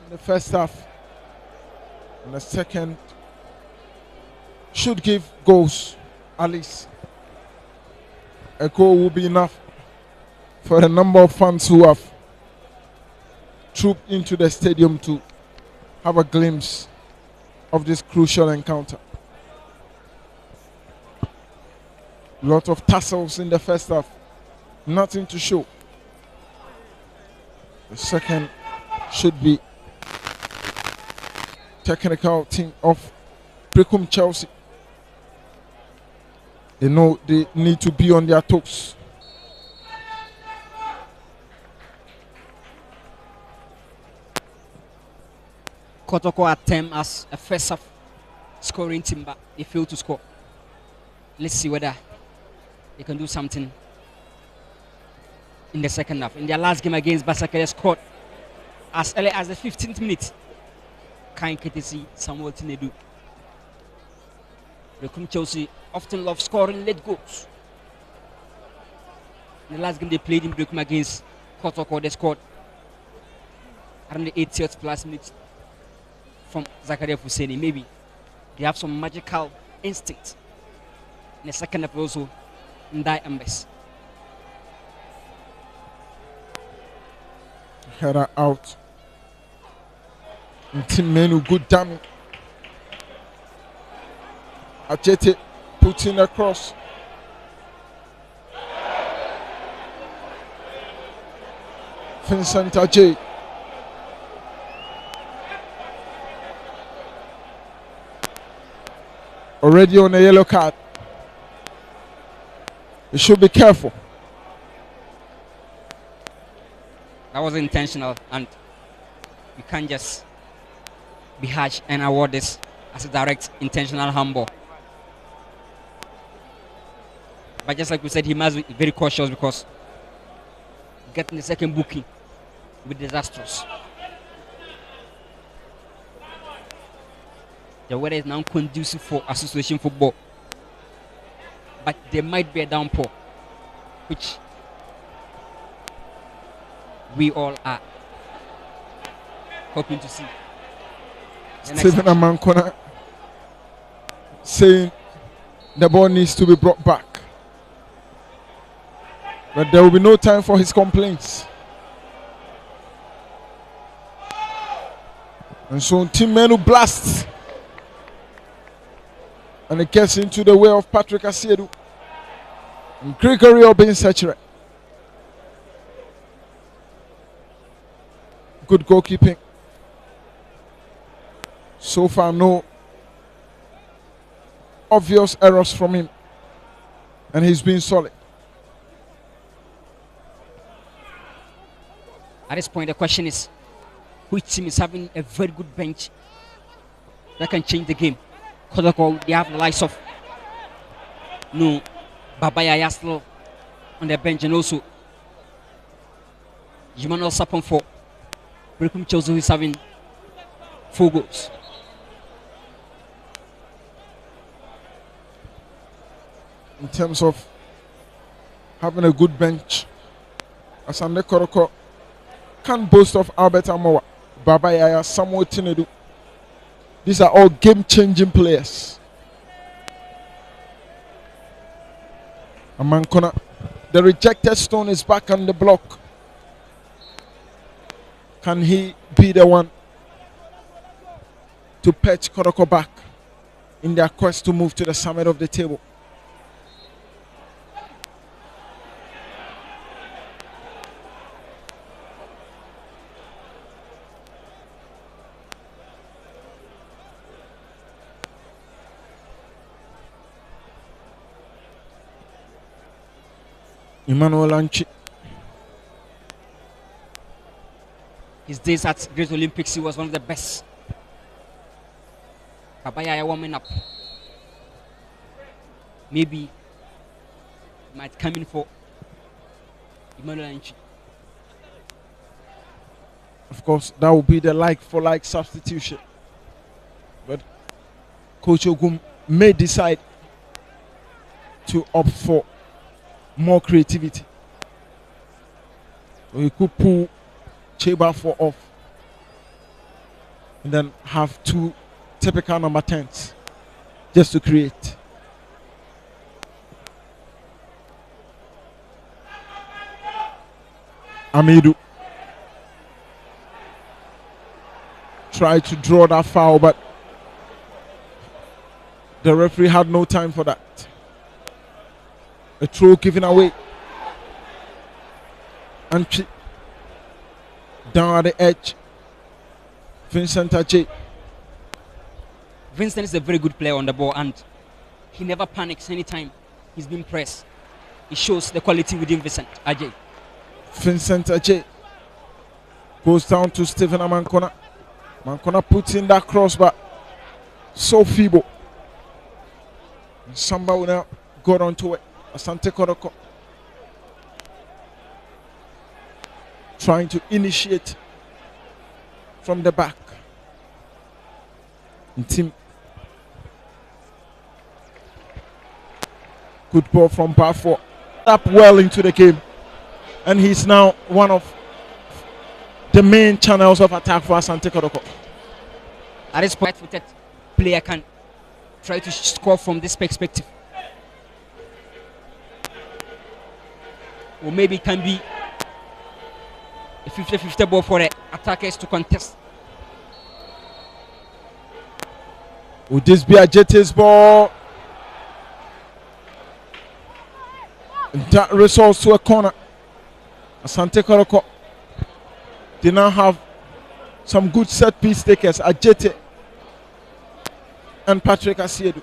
in the first half. And the second should give goals, at least. A goal will be enough for the number of fans who have trooped into the stadium to have a glimpse of this crucial encounter. A lot of tussles in the first half, nothing to show. The second should be technical team of Berekum Chelsea. They know they need to be on their toes. Kotoko attempt as a first half scoring team, but they failed to score. Let's see whether they can do something in the second half. In their last game against Basaka, they scored as early as the 15th minute. Kind KTC, Samuel Tinedu. Berekum Chelsea often love scoring late goals. In the last game they played in Berekum against Kotoko, they scored around the 80th plus minute from Zakaria Fuseni. Maybe they have some magical instinct. In the second half also, Ndai Ambes. Header out. And Team Menu, good damage. Ajete puts in a cross. Vincent Ajay. Already on a yellow card. You should be careful. That was intentional, and you can't just be harsh and award this as a direct intentional handball. But just like we said, he must be very cautious because getting the second booking will be disastrous. The weather is now conducive for association football, but there might be a downpour, which we all are hoping to see. Stephen Amankona saying the ball needs to be brought back. But there will be no time for his complaints. And so Team Menu blasts. And it gets into the way of Patrick Asiedu. And Gregory Obinsechere. Good goalkeeping. So far, no obvious errors from him. And he's been solid. At this point, the question is, which team is having a very good bench that can change the game? Kotoko, they have the likes of Babaya Yaslo on their bench, and also Emmanuel Sapon for Berekum Chelsea, who is having 4 goals. In terms of having a good bench, Asante Kotoko can boast of Albert Amowa, Baba Yaya, Samuel Tinedu. These are all game-changing players. Amankona, the rejected stone is back on the block. Can he be the one to patch Kotoko back in their quest to move to the summit of the table? Emmanuel Anchi. His days at Great Olympics, he was one of the best. Kabaya warming up. Maybe might come in for Emmanuel Anchi. Of course, that will be the like-for-like substitution. But Coach Ogum may decide to opt for more creativity. So he could pull Cheba for off and then have two typical number 10s just to create. Amidu tried to draw that foul, but the referee had no time for that. A throw given away. And down at the edge, Vincent Ajay. Vincent is a very good player on the ball, and he never panics anytime he's being pressed. It shows the quality within Vincent Ajay. Vincent Ajay goes down to Stephen Amankona. Mankona puts in that cross, but so feeble. Samba will now got onto it. Asante Kotoko trying to initiate from the back. And Tim, good ball from Barfour. Up well into the game, and he's now one of the main channels of attack for Asante Kotoko. At this point, footed player can try to score from this perspective. Or maybe it can be a 50-50 ball for the attackers to contest. Would this be a Jetty's ball? And that results to a corner. Asante Kotoko they now have some good set piece takers, Ajete and Patrick Asiedu.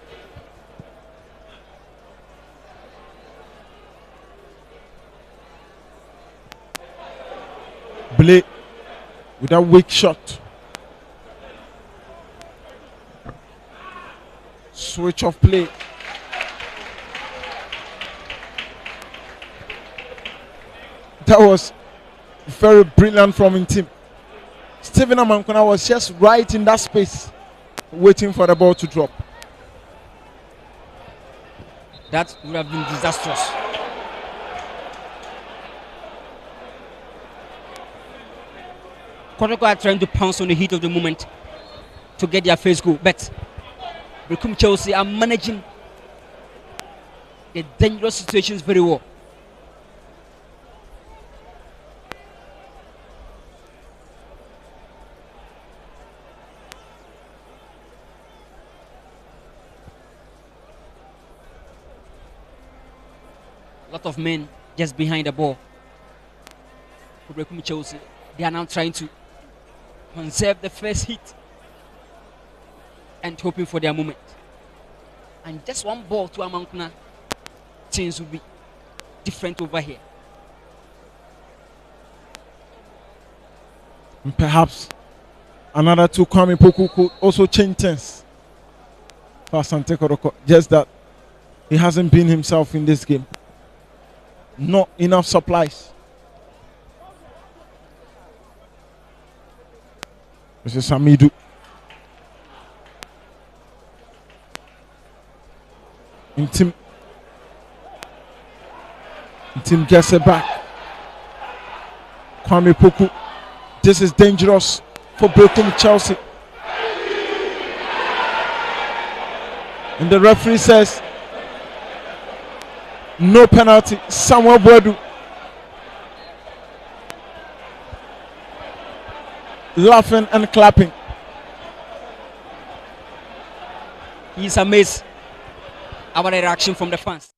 Blake with a weak shot. Switch of play. That was very brilliant from his team. Stephen Amankona was just right in that space, waiting for the ball to drop. That would have been disastrous. Kotoko are trying to pounce on the heat of the moment to get their first goal, but Berekum Chelsea are managing the dangerous situations very well. A lot of men just behind the ball for Berekum Chelsea. They are now trying to conserve the first hit and hoping for their moment. And just one ball to Amankona, things will be different over here. And perhaps another two Kwame Poku could also change things for Asante Kotoko. Just that he hasn't been himself in this game. Not enough supplies. This is Samidu. Intim gets it back. Kwame Poku. This is dangerous for Berekum Chelsea. And the referee says no penalty. Samuel Boadu laughing and clapping. He's amazed about the reaction from the fans.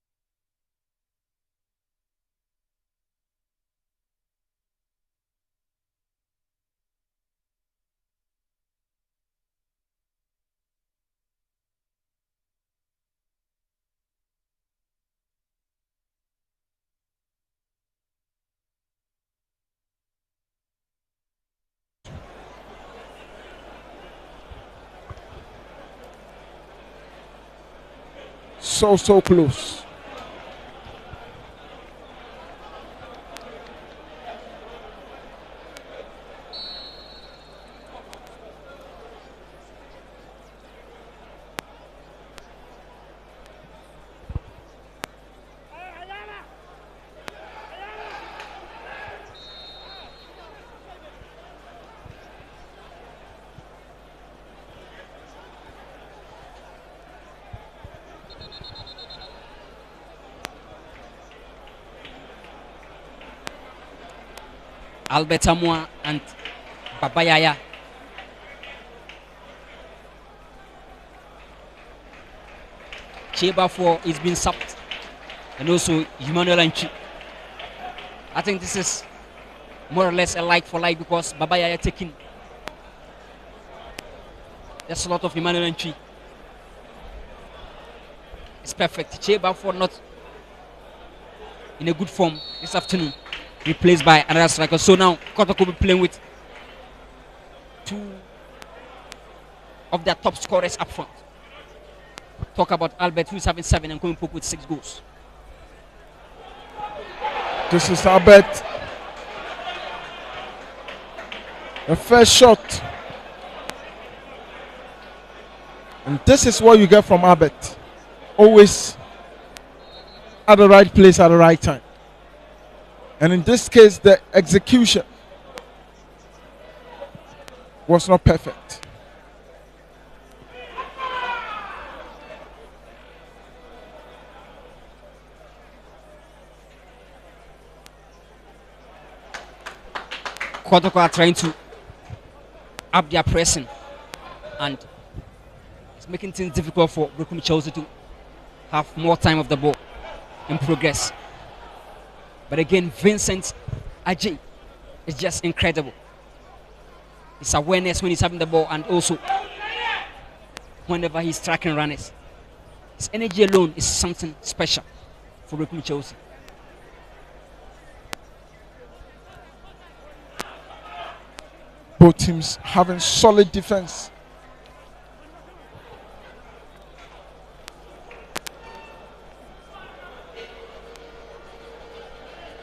So close. Albert Amwa and Babayaya. Cheba 4 is being sapped, and also Emmanuel Anchi. I think this is more or less a like for like because Babayaya taking. There's a lot of Emmanuel Anchi. It's perfect. Cheba 4 not in a good form this afternoon. Replaced by another striker. So now Kotoko will be playing with two of their top scorers up front. Talk about Albert, who's having 7 and coming with 6 goals. This is Albert. The first shot. And this is what you get from Albert. Always at the right place at the right time. And in this case, the execution was not perfect. Kotoko are trying to up their pressing, and it's making things difficult for Berekum Chelsea to have more time of the ball in progress. But again, Vincent Ajay is just incredible. His awareness when he's having the ball, and also whenever he's tracking runners. His energy alone is something special for Berekum Chelsea. Both teams having solid defense.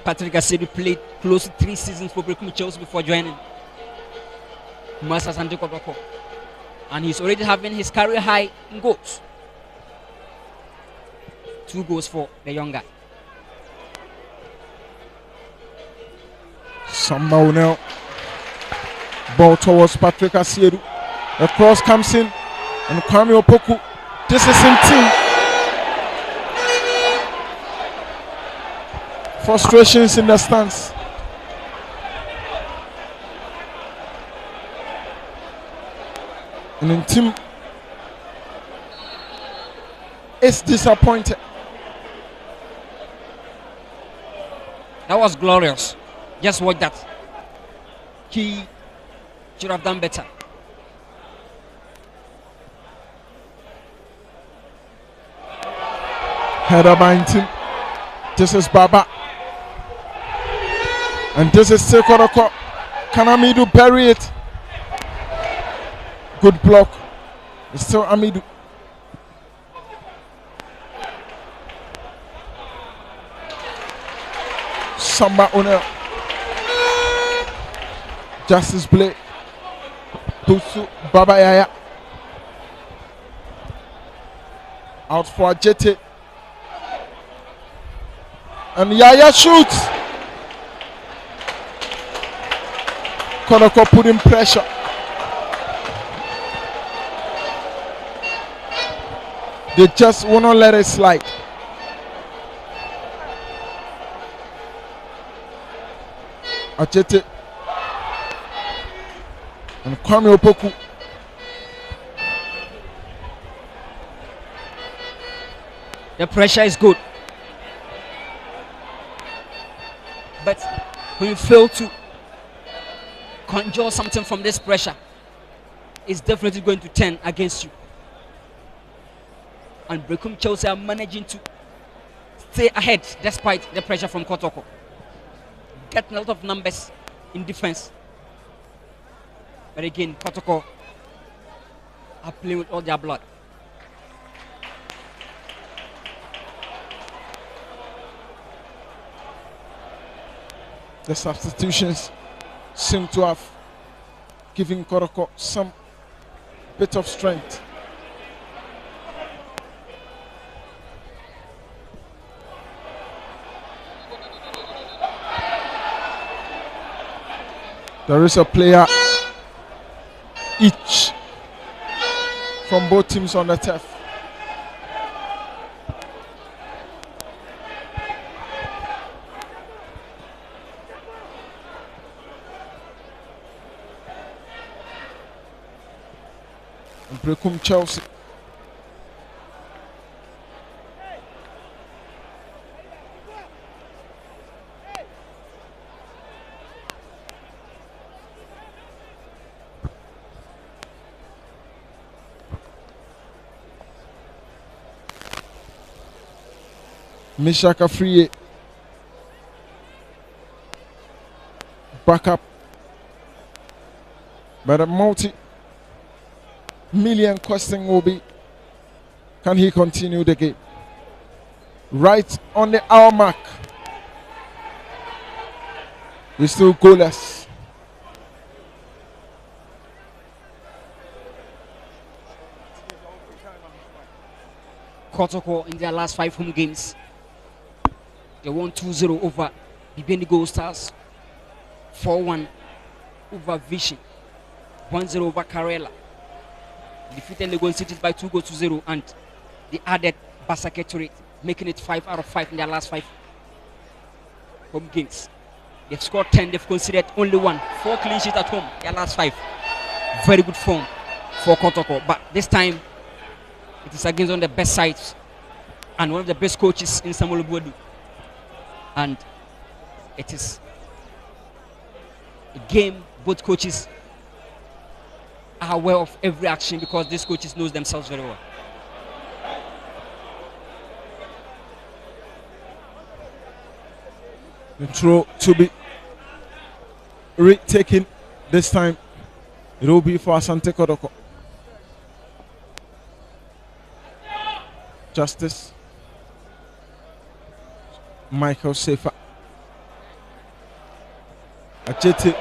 Patrick Asante played close to 3 seasons for Berekum Chelsea before joining Asante Kotoko, and he's already having his career high in goals. 2 goals for the young guy. Somehow now, ball towards Patrick Asiedu. The cross comes in, and Kwame Opoku. This is in team. Frustrations in the stands. And in team is disappointed. That was glorious. Just watch that. He should have done better. Header by team. This is Baba. And this is Sekoroko. Can Amidu bury it? Good block. It's still Amidu. Samba Onel. Justice Blake. Tusu Baba Yaya. Out for Ajete. And Yaya shoots. Kotoko putting pressure. They just will not let it slide. Ajete and Kwame Opoku. The pressure is good, but when you fail to conjure something from this pressure, it's definitely going to turn against you. And Berekum Chelsea are managing to stay ahead despite the pressure from Kotoko. Getting a lot of numbers in defense. But again, Kotoko are playing with all their blood. The substitutions seem to have given Kotoko some bit of strength. There is a player each from both teams on the turf. And Berekum Chelsea. Mishaka Free back up, but a multi-million question will be, can he continue the game? Right on the hour mark, he's still goalless. Kotoko in their last 5 home games, they won 2-0 over Bibeni Gold Stars, 4-1 over Vision, 1-0 over Karela. Defeated Legon Cities by 2-0, and they added Basake to it, making it 5 out of 5 in their last 5 home games. They've scored 10, they've conceded only 1. 4 clean sheets at home, their last 5. Very good form for Kotoko, but this time it is against one of the best sides and one of the best coaches in Samuel Buedu. And it is a game both coaches are aware of every action, because these coaches knows themselves very well. The throw to be retaken this time. It will be for Asante Kotoko. Justice. Michael Safer. Ajeti.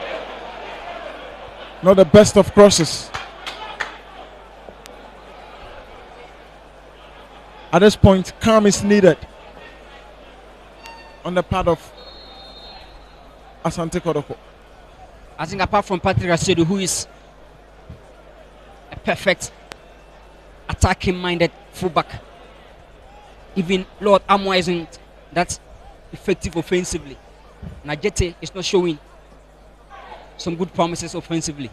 Not the best of crosses. At this point, calm is needed on the part of Asante Kotoko. I think apart from Patrick Asedu, who is a perfect attacking-minded fullback, even Lord Amwa isn't that effective offensively. Najete is not showing some good promises offensively.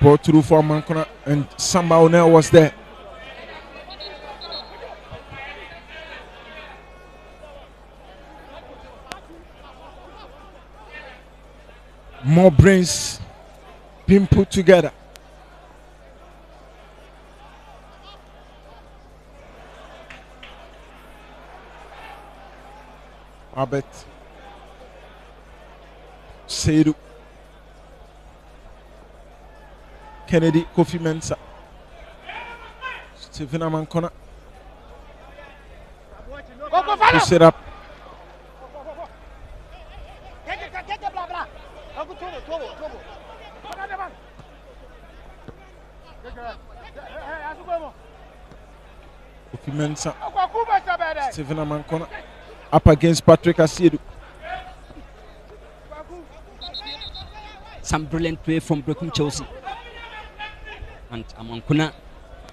Ball through for Mankona, and Samba Onel was there. More brains being put together. Albert Seidu, Kennedy, Kofi Mensah, Stephen Amankona. Push it up. Kofi Mensah, Stephen Amankona up against Patrick Asiedu. Some brilliant play from Berekum Chelsea. And Amankona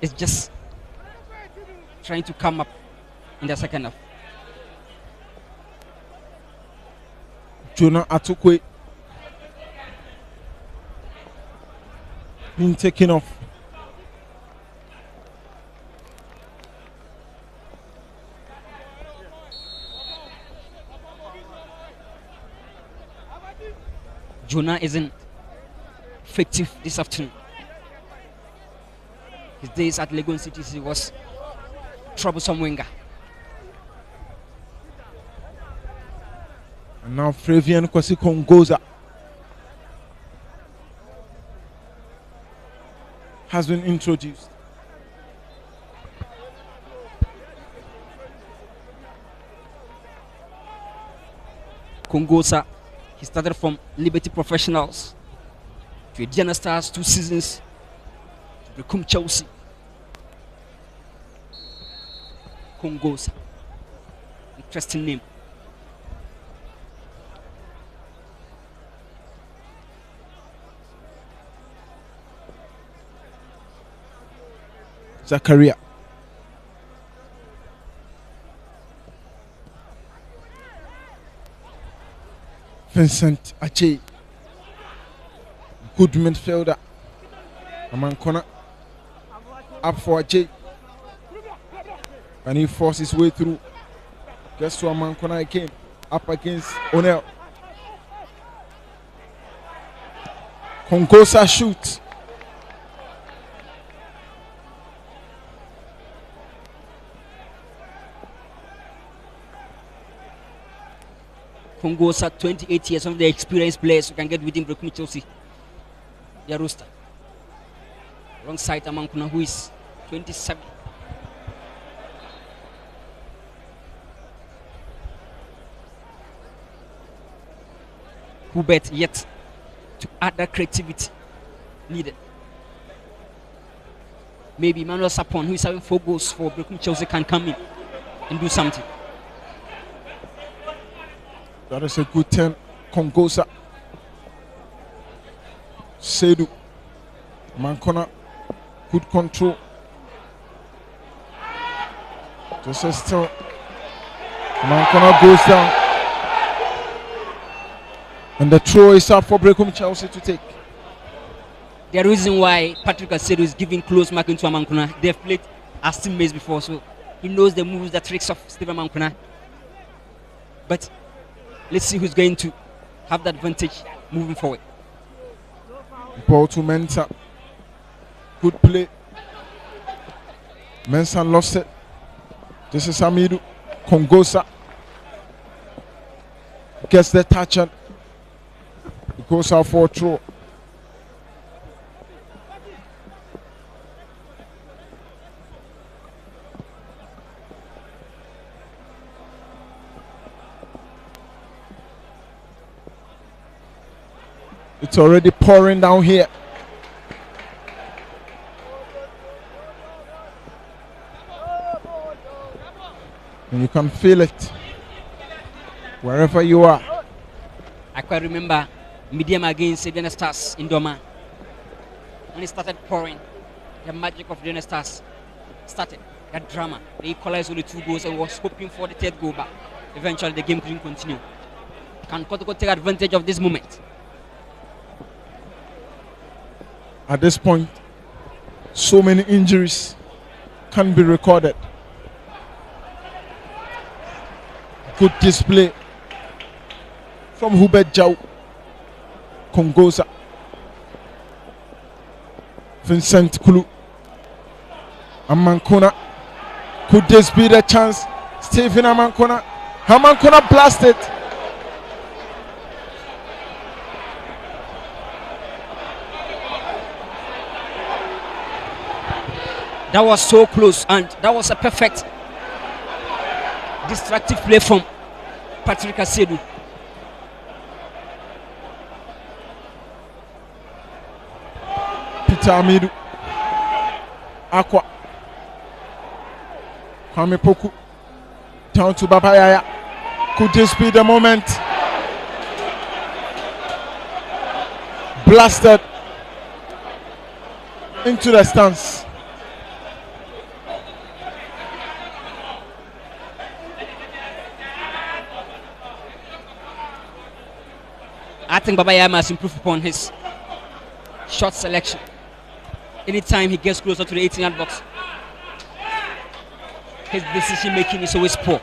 is just trying to come up in the second half. Jonah Atukwe being taken off. Jonah isn't effective this afternoon. His days at Legon City he was troublesome winger. And now Flavian Kwasi Kongoza has been introduced. Kongosa, he started from Liberty Professionals to Diana Stars 2 seasons to Berekum Chelsea. Kongosa, interesting name. Zakaria. Vincent Ache. Good midfielder. Amankona up for Ache. And he forced his way through. Guess who Amankona came up against O'Neill. Kongosa shoots. Kongosa, 28 years, some of the experienced players who can get within Berekum Chelsea. Their roster. Alongside Amankuna, who is 27. Who bet yet to add that creativity needed. Maybe Emmanuel Sapon, who is having 4 goals for Berekum Chelsea, can come in and do something. That is a good turn. Kongosa. Sedu. Mankona. Good control. Just as still. Mankona goes down. And the throw is up for Berekum Chelsea to take. The reason why Patrick Asedu is giving close marking to Amankuna, they've played as teammates before, so he knows the moves, the tricks of Stephen Amankuna. But let's see who's going to have the advantage moving forward. Ball to Mensah. Good play. Mensah lost it. This is Amidu. Kongosa gets the touch and it goes out for a throw. It's already pouring down here. And you can feel it wherever you are. I quite remember Medium against Diana Stars in Doma. When it started pouring, the magic of Diana Stars started. That drama. They equalized only 2 goals and was hoping for the 3rd goal, but eventually the game couldn't continue. Can Kotoko take advantage of this moment? At this point, so many injuries can be recorded. Good display from Hubert Jau. Kongosa. Vincent Kulu. Amankona. Could this be the chance? Stephen Amankona. Amankona blasted. That was so close, and that was a perfect destructive play from Patrick Asedu. Peter Amidu. Aqua. Kwame Poku. Down to Babayaya. Could this be the moment? Blasted into the stands. I think Babayaya must improve upon his shot selection. Anytime he gets closer to the 18-yard box, his decision making is always poor.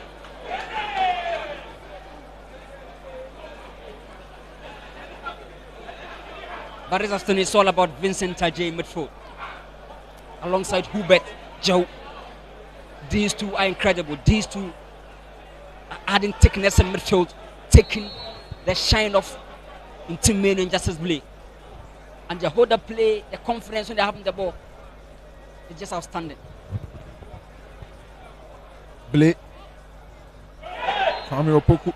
But this afternoon it's all about Vincent Tajay in midfield, alongside Hubert Joe. These two are incredible. These two are adding thickness in midfield, taking the shine off in team main and Justice Blake. And the hold up play, the confidence when they have the ball, it's just outstanding. Blake. Kwame Opoku.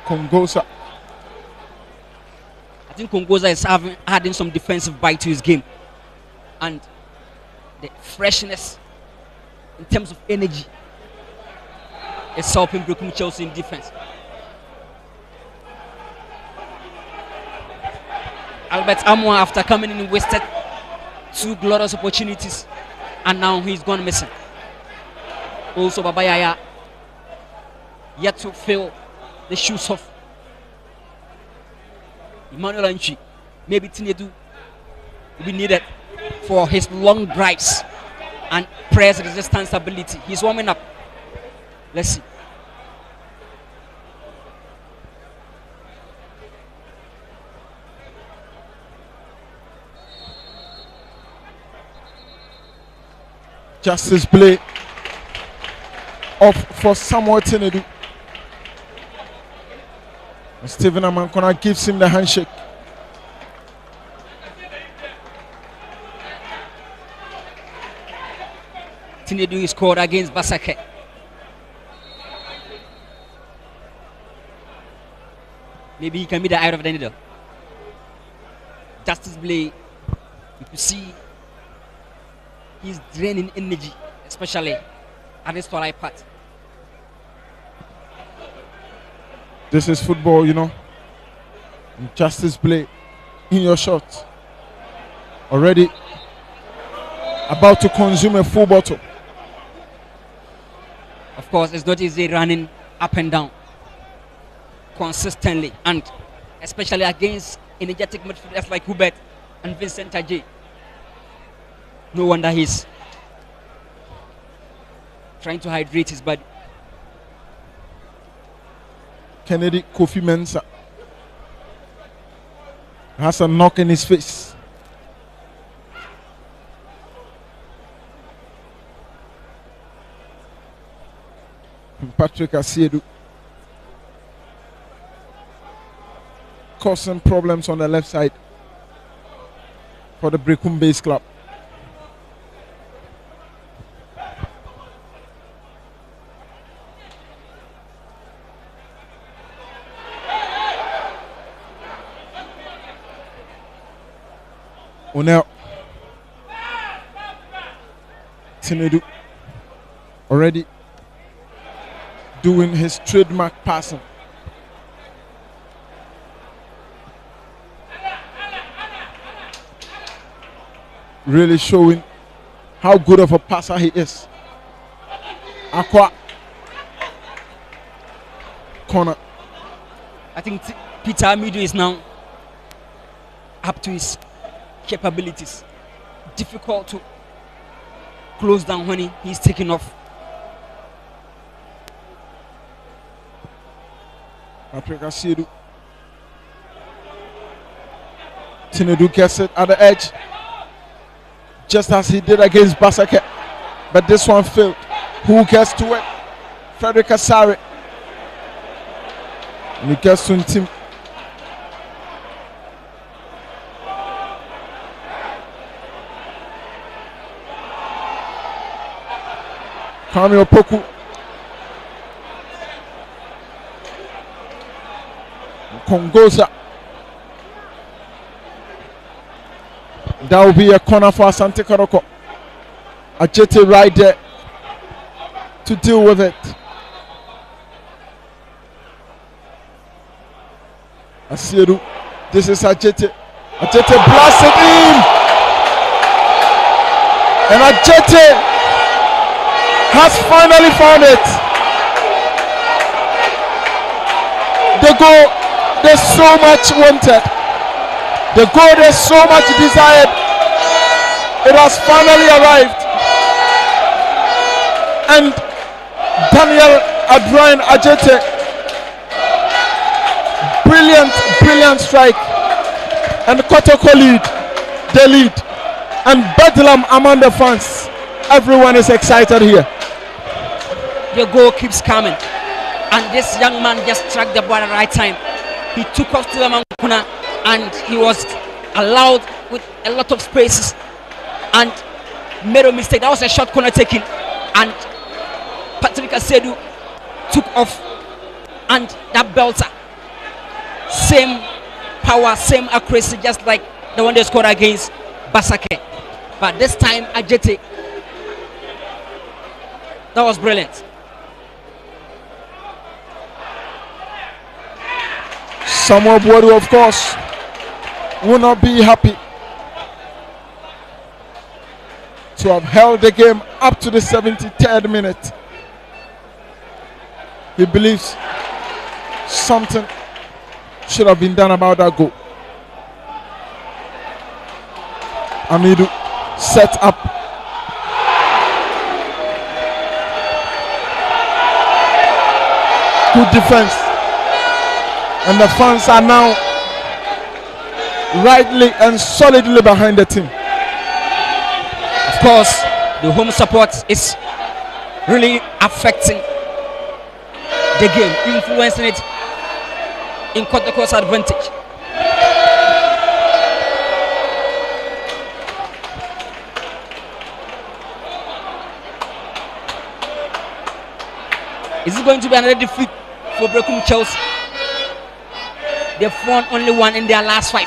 Kongosa. I think Kongosa is adding some defensive bite to his game, and the freshness in terms of energy is helping Berekum Chelsea in defense. Albert Amwa, after coming in, wasted 2 glorious opportunities, and now he's gone missing. Also Babayaya yet to fill the shoes of Emmanuel Anchi, maybe Tinedu will be needed for his long drives and press resistance ability. He's warming up. Let's see. Justice play off for Samuel Tinedu. Stephen Amankona gives him the handshake. Tinedu scored against Basake. Maybe he can be the eye of the needle. Justice Blay, you can see he's draining energy, especially at this twilight part. This is football, you know. Justice play in your shot. Already about to consume a full bottle. Of course, it's not easy running up and down consistently, and especially against energetic midfielders like Hubert and Vincent Ajay. No wonder he's trying to hydrate his body. Kennedy Kofi Mensah has a knock in his face. And Patrick Asiedu causing problems on the left side for the Berekum base club. Now, Tinedu already doing his trademark passing. Really showing how good of a passer he is. Aqua corner. I think Peter Amidu is now up to his capabilities. Difficult to close down when he's taking off. Patrick Asiedu. Tinedu gets it at the edge, just as he did against Basake, but this one failed. Who gets to it? Frederick Asare. And he gets to Tim. Kwame Opoku. Kongosa. That will be a corner for Asante Kotoko. Ajete right there to deal with it. Asiedu. This is Ajete. Ajete blasted in. And Ajete has finally found it. The goal they so much wanted. The goal they so much desired. It has finally arrived. And Daniel Adrian Ajete, brilliant strike. And Kotoko the lead. And Bedlam among the fans. Everyone is excited here. The goal keeps coming, and this young man just struck the ball at the right time. He took off to the Mankuna, and he was allowed with a lot of spaces and made a mistake. That was a short corner taken, and Patrick Asedu took off, and that belter, same power, same accuracy, just like the one they scored against Basake. But this time Ajete, that was brilliant. Samuel Boadu, of course, will not be happy to have held the game up to the 73rd minute. He believes something should have been done about that goal. Amidu set up. Good defense. And the fans are now rightly and solidly behind the team. Of course, the home support is really affecting the game, influencing it in Kotoko's advantage. Is it going to be another defeat for Berekum Chelsea? They've won only one in their last 5,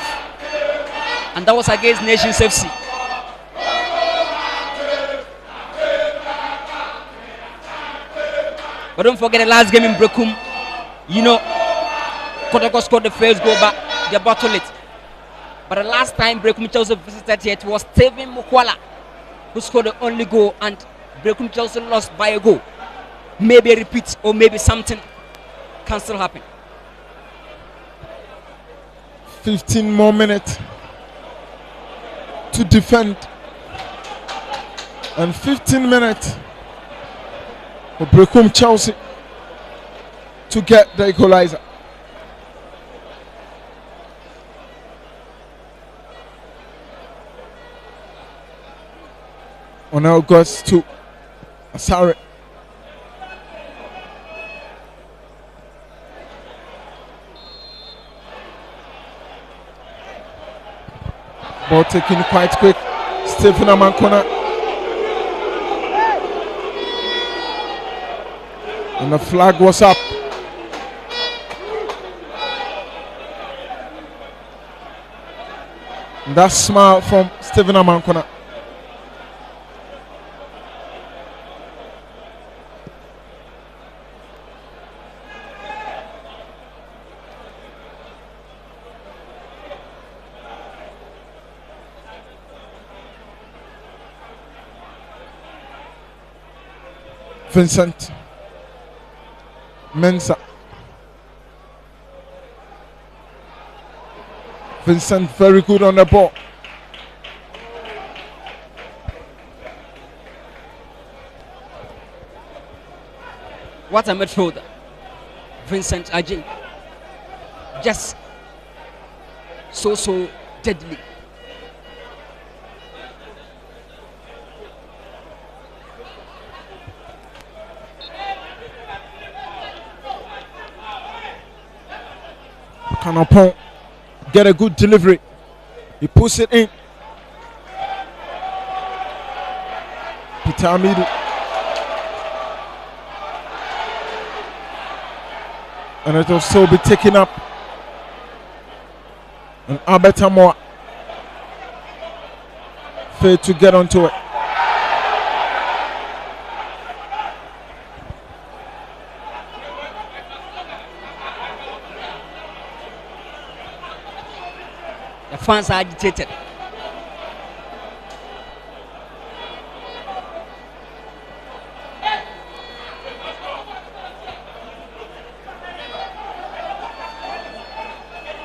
and that was against Nations FC. But don't forget the last game in Berekum, Kotoko scored the first goal, but they bottled it. But the last time Berekum Chelsea visited here, it was Steven Mukwala who scored the only goal, and Berekum Chelsea lost by a goal. Maybe a repeat, or maybe something can still happen. 15 more minutes to defend, and 15 minutes for Berekum Chelsea to get the equalizer. Now goes to Asare. Ball taken quite quick. Stephen Amankona. And the flag was up. And that smile from Stephen Amankona. Vincent Mensah. Vincent very good on the ball. What a midfielder, Vincent Ajay. Just so deadly. Kanopon get a good delivery. He puts it in. Peter Amidu. And it will still be taken up. And Albert Amoa failed to get onto it. The fans are agitated.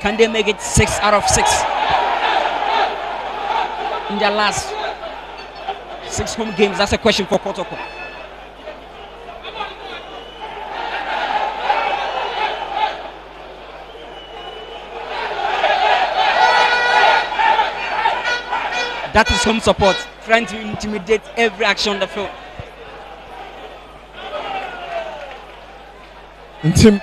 Can they make it 6 out of 6 in their last 6 home games? That's a question for Kotoko. That is home support, trying to intimidate every action on the field. And Tim,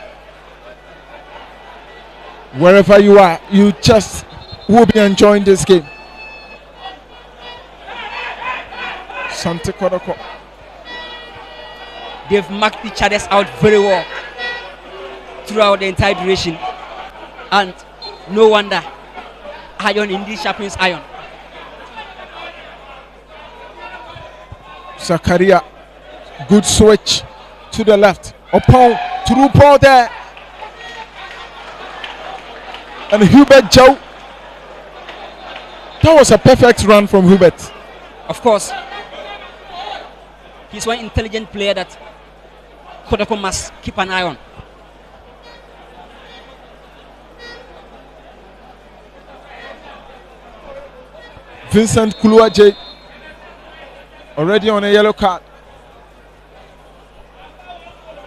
wherever you are, you just will be enjoying this game. Asante Kotoko. They've marked each other out very well throughout the entire duration, and no wonder iron indeed sharpens iron. Zakaria, good switch to the left. Upon through ball there. And Hubert Joe. That was a perfect run from Hubert. Of course, he's one intelligent player that Kotoko must keep an eye on. Vincent Kuluaje already on a yellow card.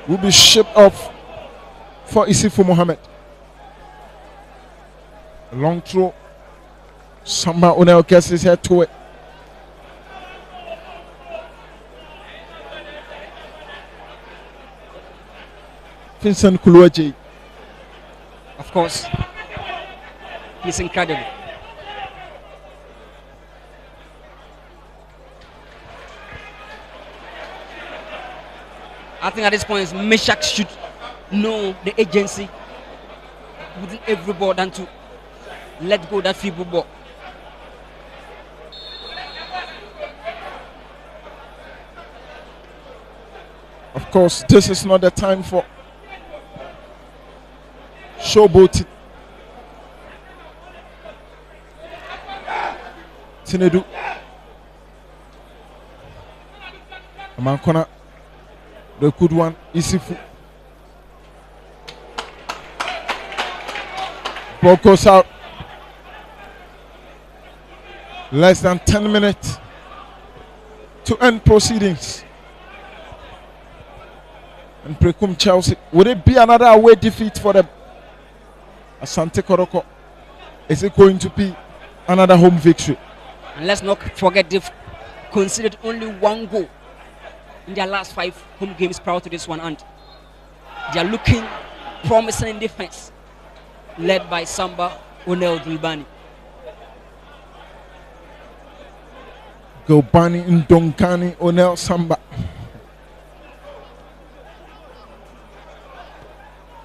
Will be shipped off for Isifu Mohammed. A long throw. Samba Onel gets his head to it. Vincent Kuluaje. Of course, he's incredible. I think at this point, Meshach should know the agency within every ball than to let go that feeble ball. Of course, this is not the time for showboating. Tinedu. Amankona. The good one, Isifu. Ball goes out. Less than 10 minutes to end proceedings. And Berekum Chelsea. Would it be another away defeat for them? Asante Kotoko. Is it going to be another home victory? And let's not forget they've conceded only one goal in their last 5 home games prior to this one, and they are looking promising in defense, led by Samba Onel Dilbani. Gilbani Ndonkani Onel Samba.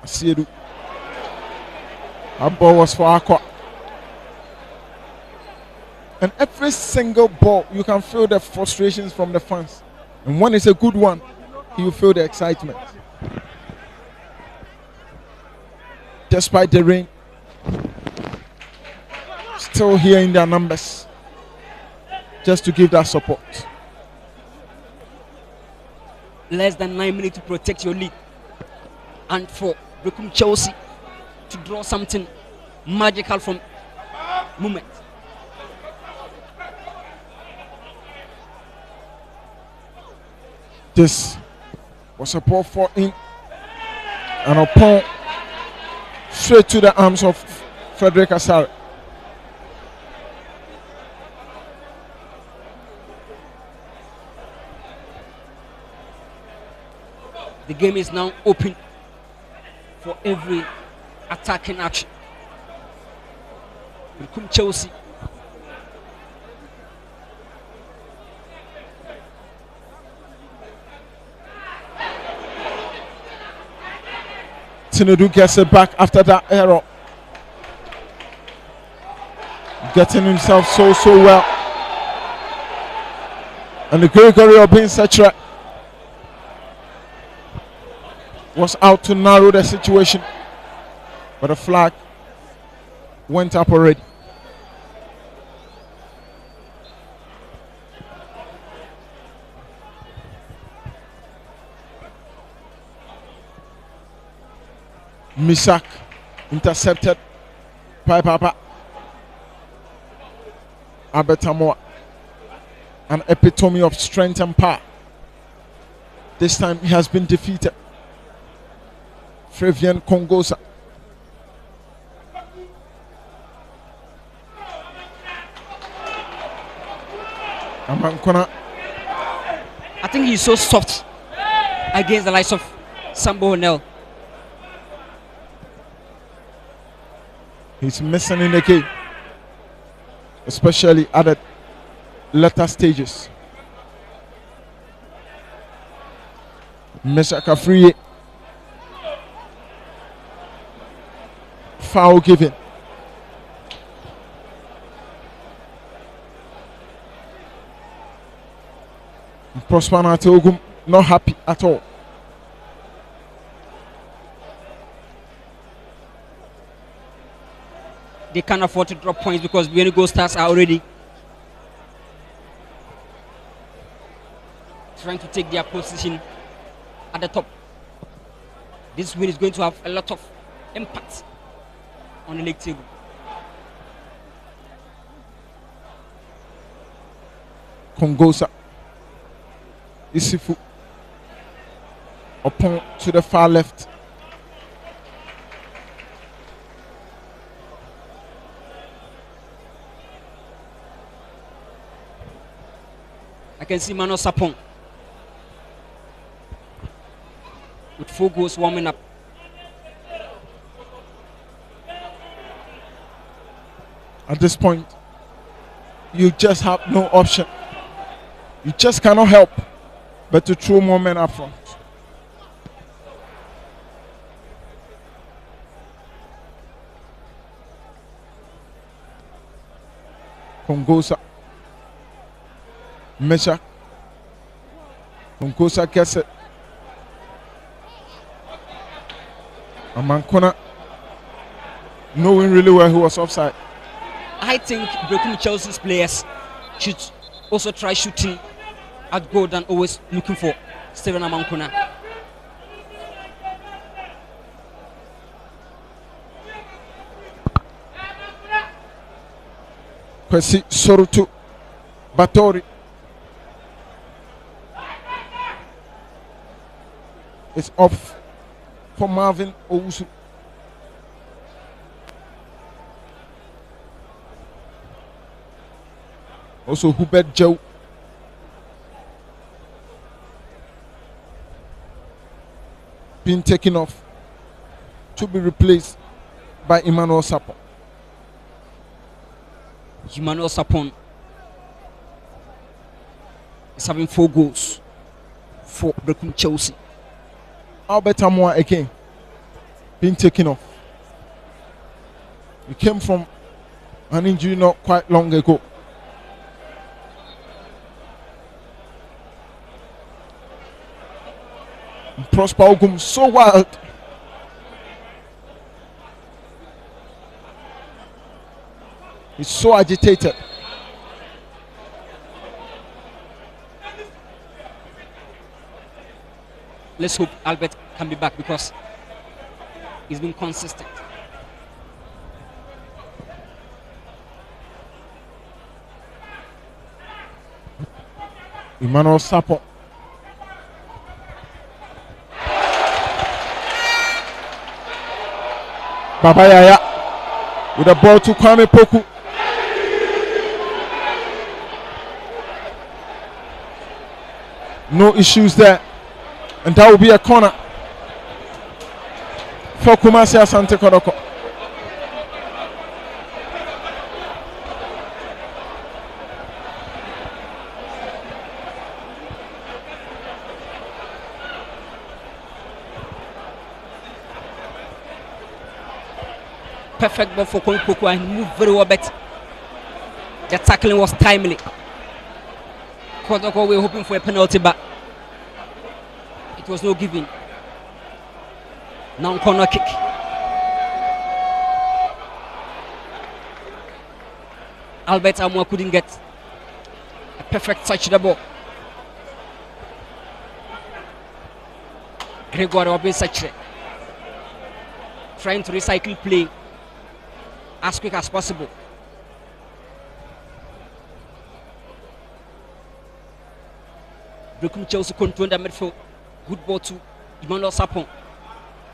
Asiedu. That ball was for Aqua. And every single ball, you can feel the frustrations from the fans. And when it's a good one, you feel the excitement. Despite the rain, still here in their numbers, just to give that support. Less than 9 minutes to protect your lead, and for Berekum Chelsea to draw something magical from moment. This was a ball for in and upon straight to the arms of Frederick Asare. The game is now open for every attacking action. Berekum Chelsea Tinedu gets it back after that error. Getting himself so well. And the Gregory Obinsetra was out to narrow the situation. But the flag went up already. Misak intercepted by Papa Abetamoa, an epitome of strength and power. This time he has been defeated. Flavian Kongosa. Amankona. I think he's so soft against the likes of Sambo Onel. He's missing in the game, especially at the later stages. Meshach free. Foul given. Prosper Natogum not happy at all. They can't afford to drop points because when goal starts are already trying to take their position at the top. This win is going to have a lot of impact on the league table. Kongosa. Isifu. Upon to the far left. I can see Mano Sapong with 4 goals warming up. At this point, you just have no option. You just cannot help but to throw more men up front. Kongosa. Mesha. Kongosa gets it. Amankona, knowing really well who was offside. I think Berekum Chelsea's players should also try shooting at goal than always looking for Steven Amankona. Kwesi Sorutu Batori. It's off for Marvin Owusu. Also Hubert Joe. Being taken off to be replaced by Emmanuel Sapon. Emmanuel Sapon is having 4 goals for Berekum Chelsea. Albert Amoa again being taken off. He came from an injury not quite long ago. Prosper Ogum so wild. He's so agitated. Let's hope Albert can be back because he's been consistent. Emmanuel Sapon. Baba Yaya with a ball to Kwame Poku. No issues there. And that will be a corner for Kumasi Asante Kotoko. Perfect ball for Kotoko and moved very well, but the tackling was timely. Kotoko were hoping for a penalty, but it was no giving. Now corner kick. Albert Amoa couldn't get a perfect touch to the ball. Gregoire Obesachre trying to recycle play as quick as possible. Berekum Chelsea control the midfield. Good ball to Emmanuel Sapon.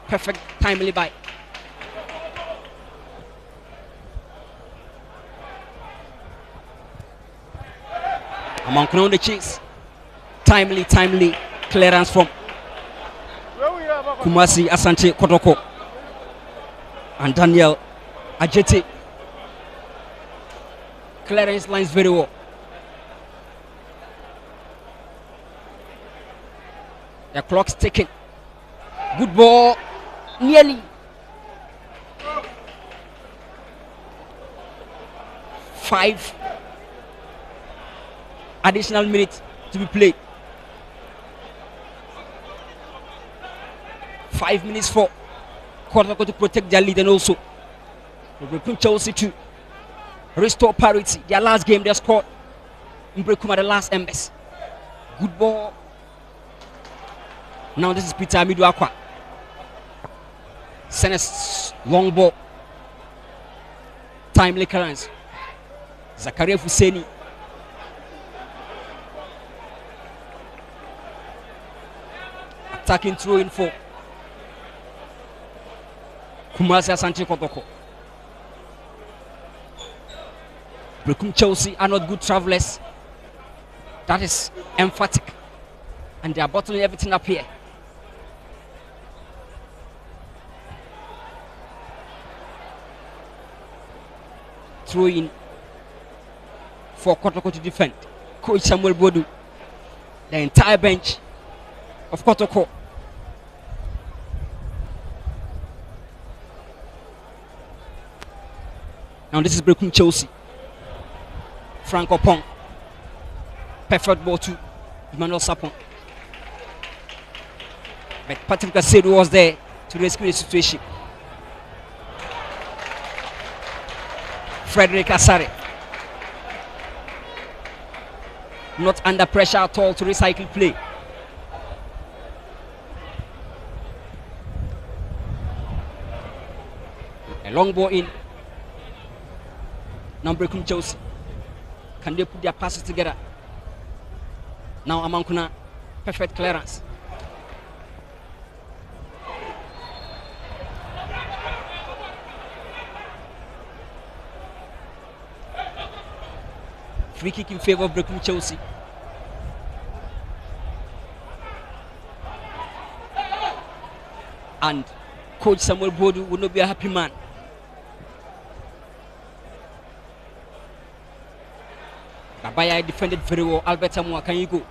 Perfect timely by. Amankona on the chase. Timely clearance from Kumasi Asante Kotoko and Daniel Ajete. Clearance lines very well. The clock's ticking. Good ball. Nearly. Five additional minutes to be played. 5 minutes for Kotoko to protect their lead and also Berekum Chelsea to restore parity. Their last game they scored in Berekum at the last embers. Good ball. Now this is Peter Amidu-Akwa. Senes long ball. Timely clearance. Zakaria Fuseni. attacking throw in for Kumasi Asante Kotoko. Berekum Chelsea are not good travelers. That is emphatic. And they are bottling everything up here. Throw in for Kotoko to defend. Coach Samuel Bodu. The entire bench of Kotoko. Now this is Berekum Chelsea. Franco Pong. Perfect ball to Emmanuel Sapon. But Patrick Asedu was there to rescue the situation. Frederick Asare. Not under pressure at all to recycle play. A long ball in. Now Berekum Chelsea. Can they put their passes together? Now Amankuna, perfect clearance. Free kick in favor of Berekum Chelsea. And Coach Samuel Bodu will not be a happy man. Babaya defended very well. Albert Amua, can you go?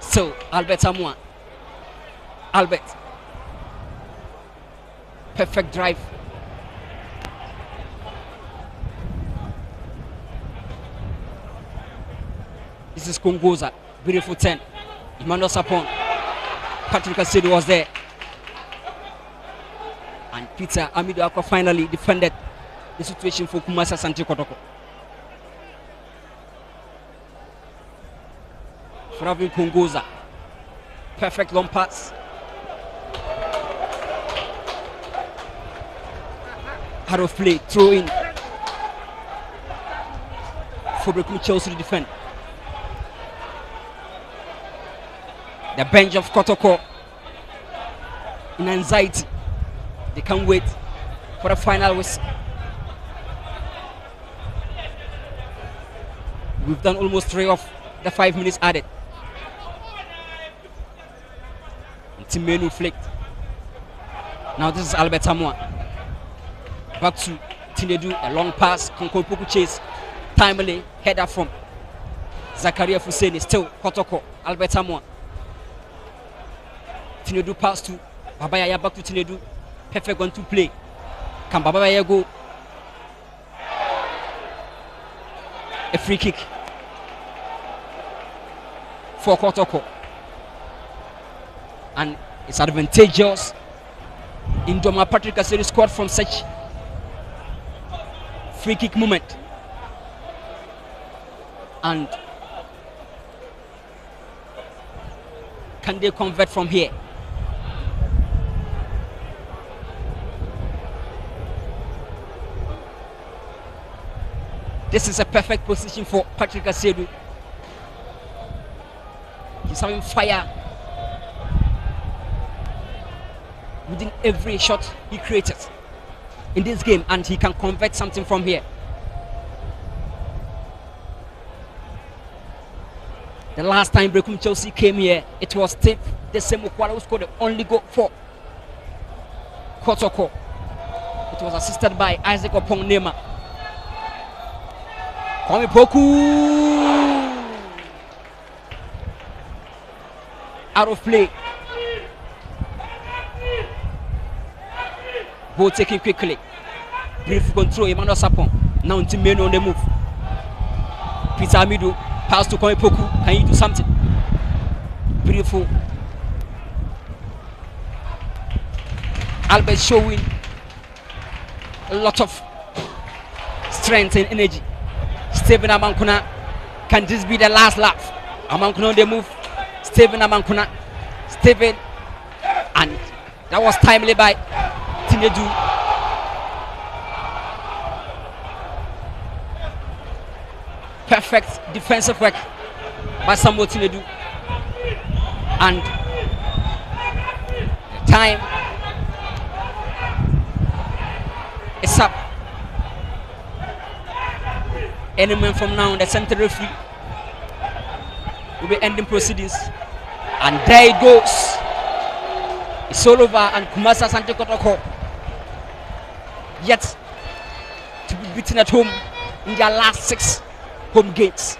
So, Albert Amua. Albert. Perfect drive. This is Kongoza. Beautiful 10. Emmanuel Sapon. Patrick Asedu was there. And Peter Amido Akwa finally defended the situation for Kumasi Asante Kotoko. Fravin Kongoza. Perfect long pass. Out of play. Throw in. For Berekum Chelsea to defend. The bench of Kotoko in anxiety. They can't wait for the final whistle. We've done almost 3 of the 5 minutes added. Timenu flicked. Now this is Albert Amua. Back to Tinedu, a long pass. Konkopoku chase. Timely header from Zakaria Fuseni. Still Kotoko. Albert Amua. Tinedu pass to Babaya. Back to Tinedu. Perfect going to play. Can Babaya go? A free kick for Kotoko. And it's advantageous in Doma Patrick Asedu scored from such free kick moment. And can they convert from here? This is a perfect position for Patrick Asedu. He's having fire within every shot he created in this game, and he can convert something from here. The last time Berekum Chelsea came here, it was Steve the same Okwara who scored the only goal for Kotoko. It was assisted by Isaac Opong Nema. Kwame Poku out of play. Ball taken quickly. Brief control. Emmanuel Sapon. Now Timeno on the move. Peter Amidu. Pass to Kwame Poku. Can you do something? Beautiful. Albert showing a lot of strength and energy. Stephen Amankuna. Can this be the last laugh? Amankuna on the move. Stephen Amankuna. Stephen. And that was timely by Tinedu. Perfect defensive work by Samuel Tinedu. And Time is up. Any moment from now, the center referee will be ending proceedings. And there it goes. It's all over, and Kumasi Asante Kotoko yet to be beaten at home in their last 6 home games.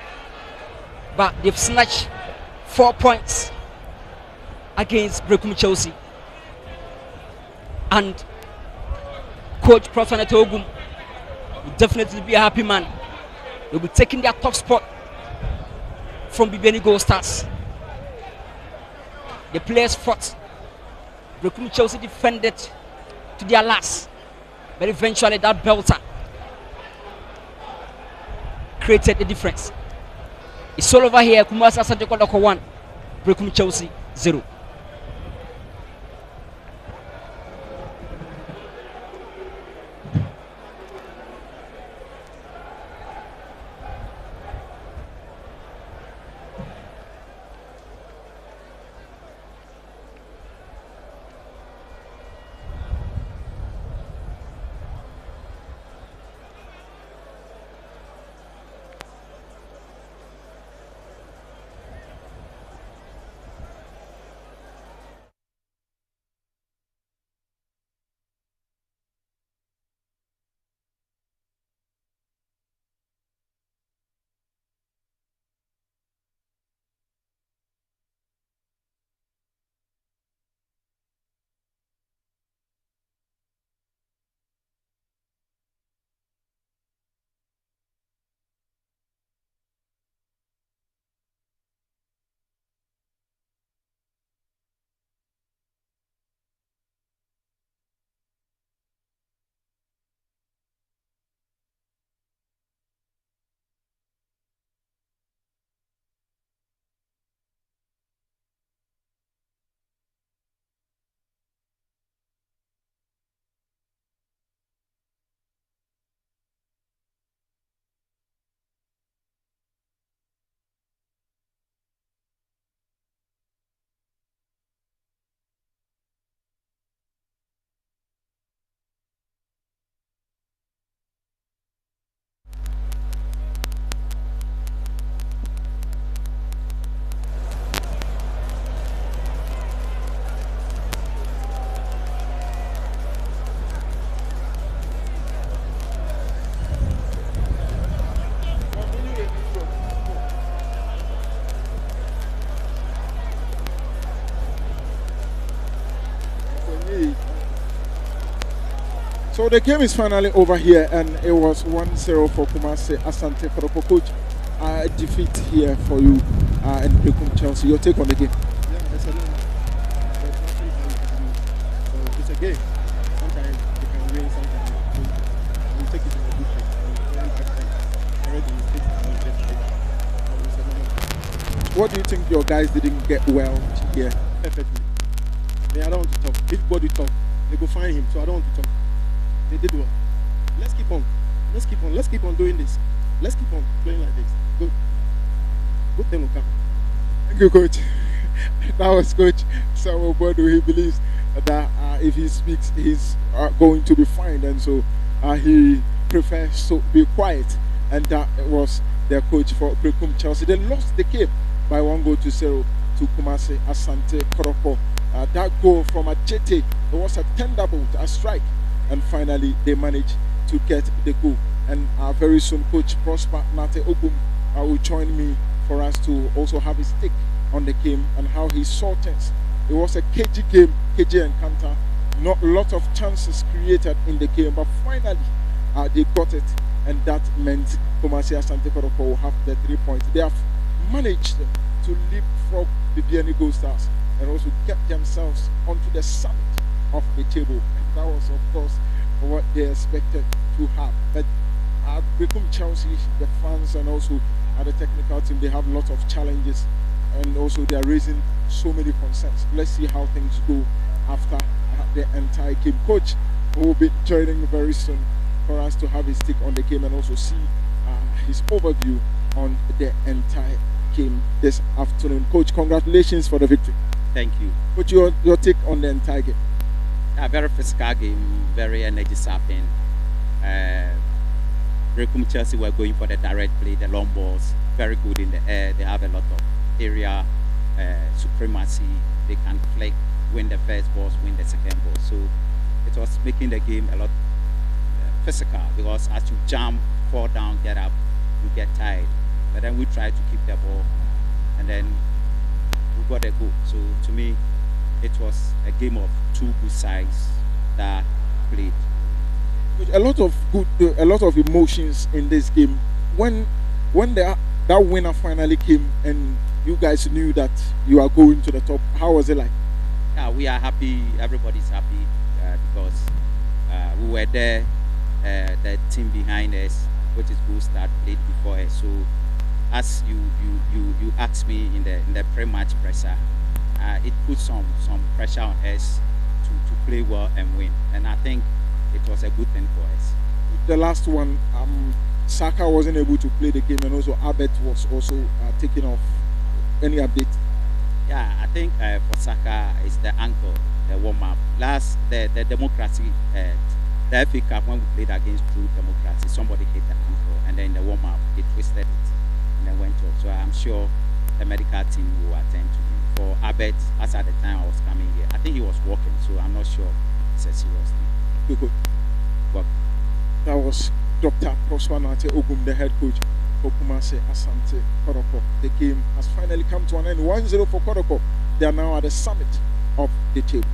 But they've snatched 4 points against Berekum Chelsea. And Coach Asante Kotoko will definitely be a happy man. They'll be taking their top spot from BBN Gold Stars. The players fought. Berekum Chelsea defended to their last. But eventually that belter created the difference. It's all over here. Kumasi Asante Kotoko 1, Berekum Chelsea 0. So the game is finally over here, and it was 1-0 for Kumasi Asante Kotoko. Coach, defeat here for you in Berekum Chelsea. Your take on the game? Yeah, it's a game. There's nothing how you can do. So it's a game. Sometimes you can win, sometimes you lose. You take it in a good way. And back then, already you take it in a good way. So it's a normal. What do you think your guys didn't get well here? Perfectly. I don't want to talk. If body talk, they go find him. So I don't want to talk. They did well. Let's keep on. Let's keep on. Let's keep on doing this. Let's keep on playing like this. Good. Good thing will come. Thank you, Coach. That was Coach Samuel Bodu. He believes that if he speaks, he's going to be fined, and so he prefers to be quiet. And that was their coach for Berekum Chelsea. They lost the game by 1-0 to Kumasi Asante Kotoko. That goal from Ajete, it was a thunderbolt, a strike, and finally they managed to get the goal. And very soon Coach Prosper Nate Ogum will join me for us to also have his take on the game and how he saw things. It was a KG game, KG encounter. Not a lot of chances created in the game, but finally they got it, and that meant Kumasi Asante Kotoko will have the 3 points. They have managed to leapfrog the BBN Gold Stars and also get themselves onto the summit of the table. And that was, of course, what they expected to have. But Berekum Chelsea, the fans and also the technical team, they have lots of challenges, and also they are raising so many concerns. Let's see how things go after the entire game. Coach will be joining very soon for us to have his take on the game and also see his overview on the entire game this afternoon. Coach, congratulations for the victory. Thank you. Put your take on the entire game. A very physical game, very energy sapping. Berekum Chelsea were going for the direct play, the long balls, very good in the air. They have a lot of area supremacy. They can flick, win the first balls, win the second ball. So it was making the game a lot physical, because as you jump, fall down, get up, you get tired. But then we tried to keep the ball, and then we got a goal. So to me, it was a game of two good sides that played. A lot of emotions in this game. When that winner finally came and you guys knew that you are going to the top, how was it like? Yeah, we are happy. Everybody's happy because we were there. The team behind us, which is Gold Star, played before us. So as you asked me in the pre-match presser, it put some pressure on us to play well and win. And I think it was a good thing for us. The last one, Saka wasn't able to play the game, and also Abet was also taken off. Any update? Yeah, I think for Saka, it's the ankle, the warm-up. The democracy, the FA Cup, when we played against True Democracy, somebody hit the ankle, and then the warm-up, it twisted it, and then went off. So I'm sure the medical team will attend to him. For Abet, as at the time I was coming here, I think he was walking, so I'm not sure it's a serious thing. Good. Well, that was Dr. Prosper Nate Ogum, the head coach for Kumasi Asante Kotoko. The game has finally come to an end. 1-0 for Kotoko. They are now at the summit of the table.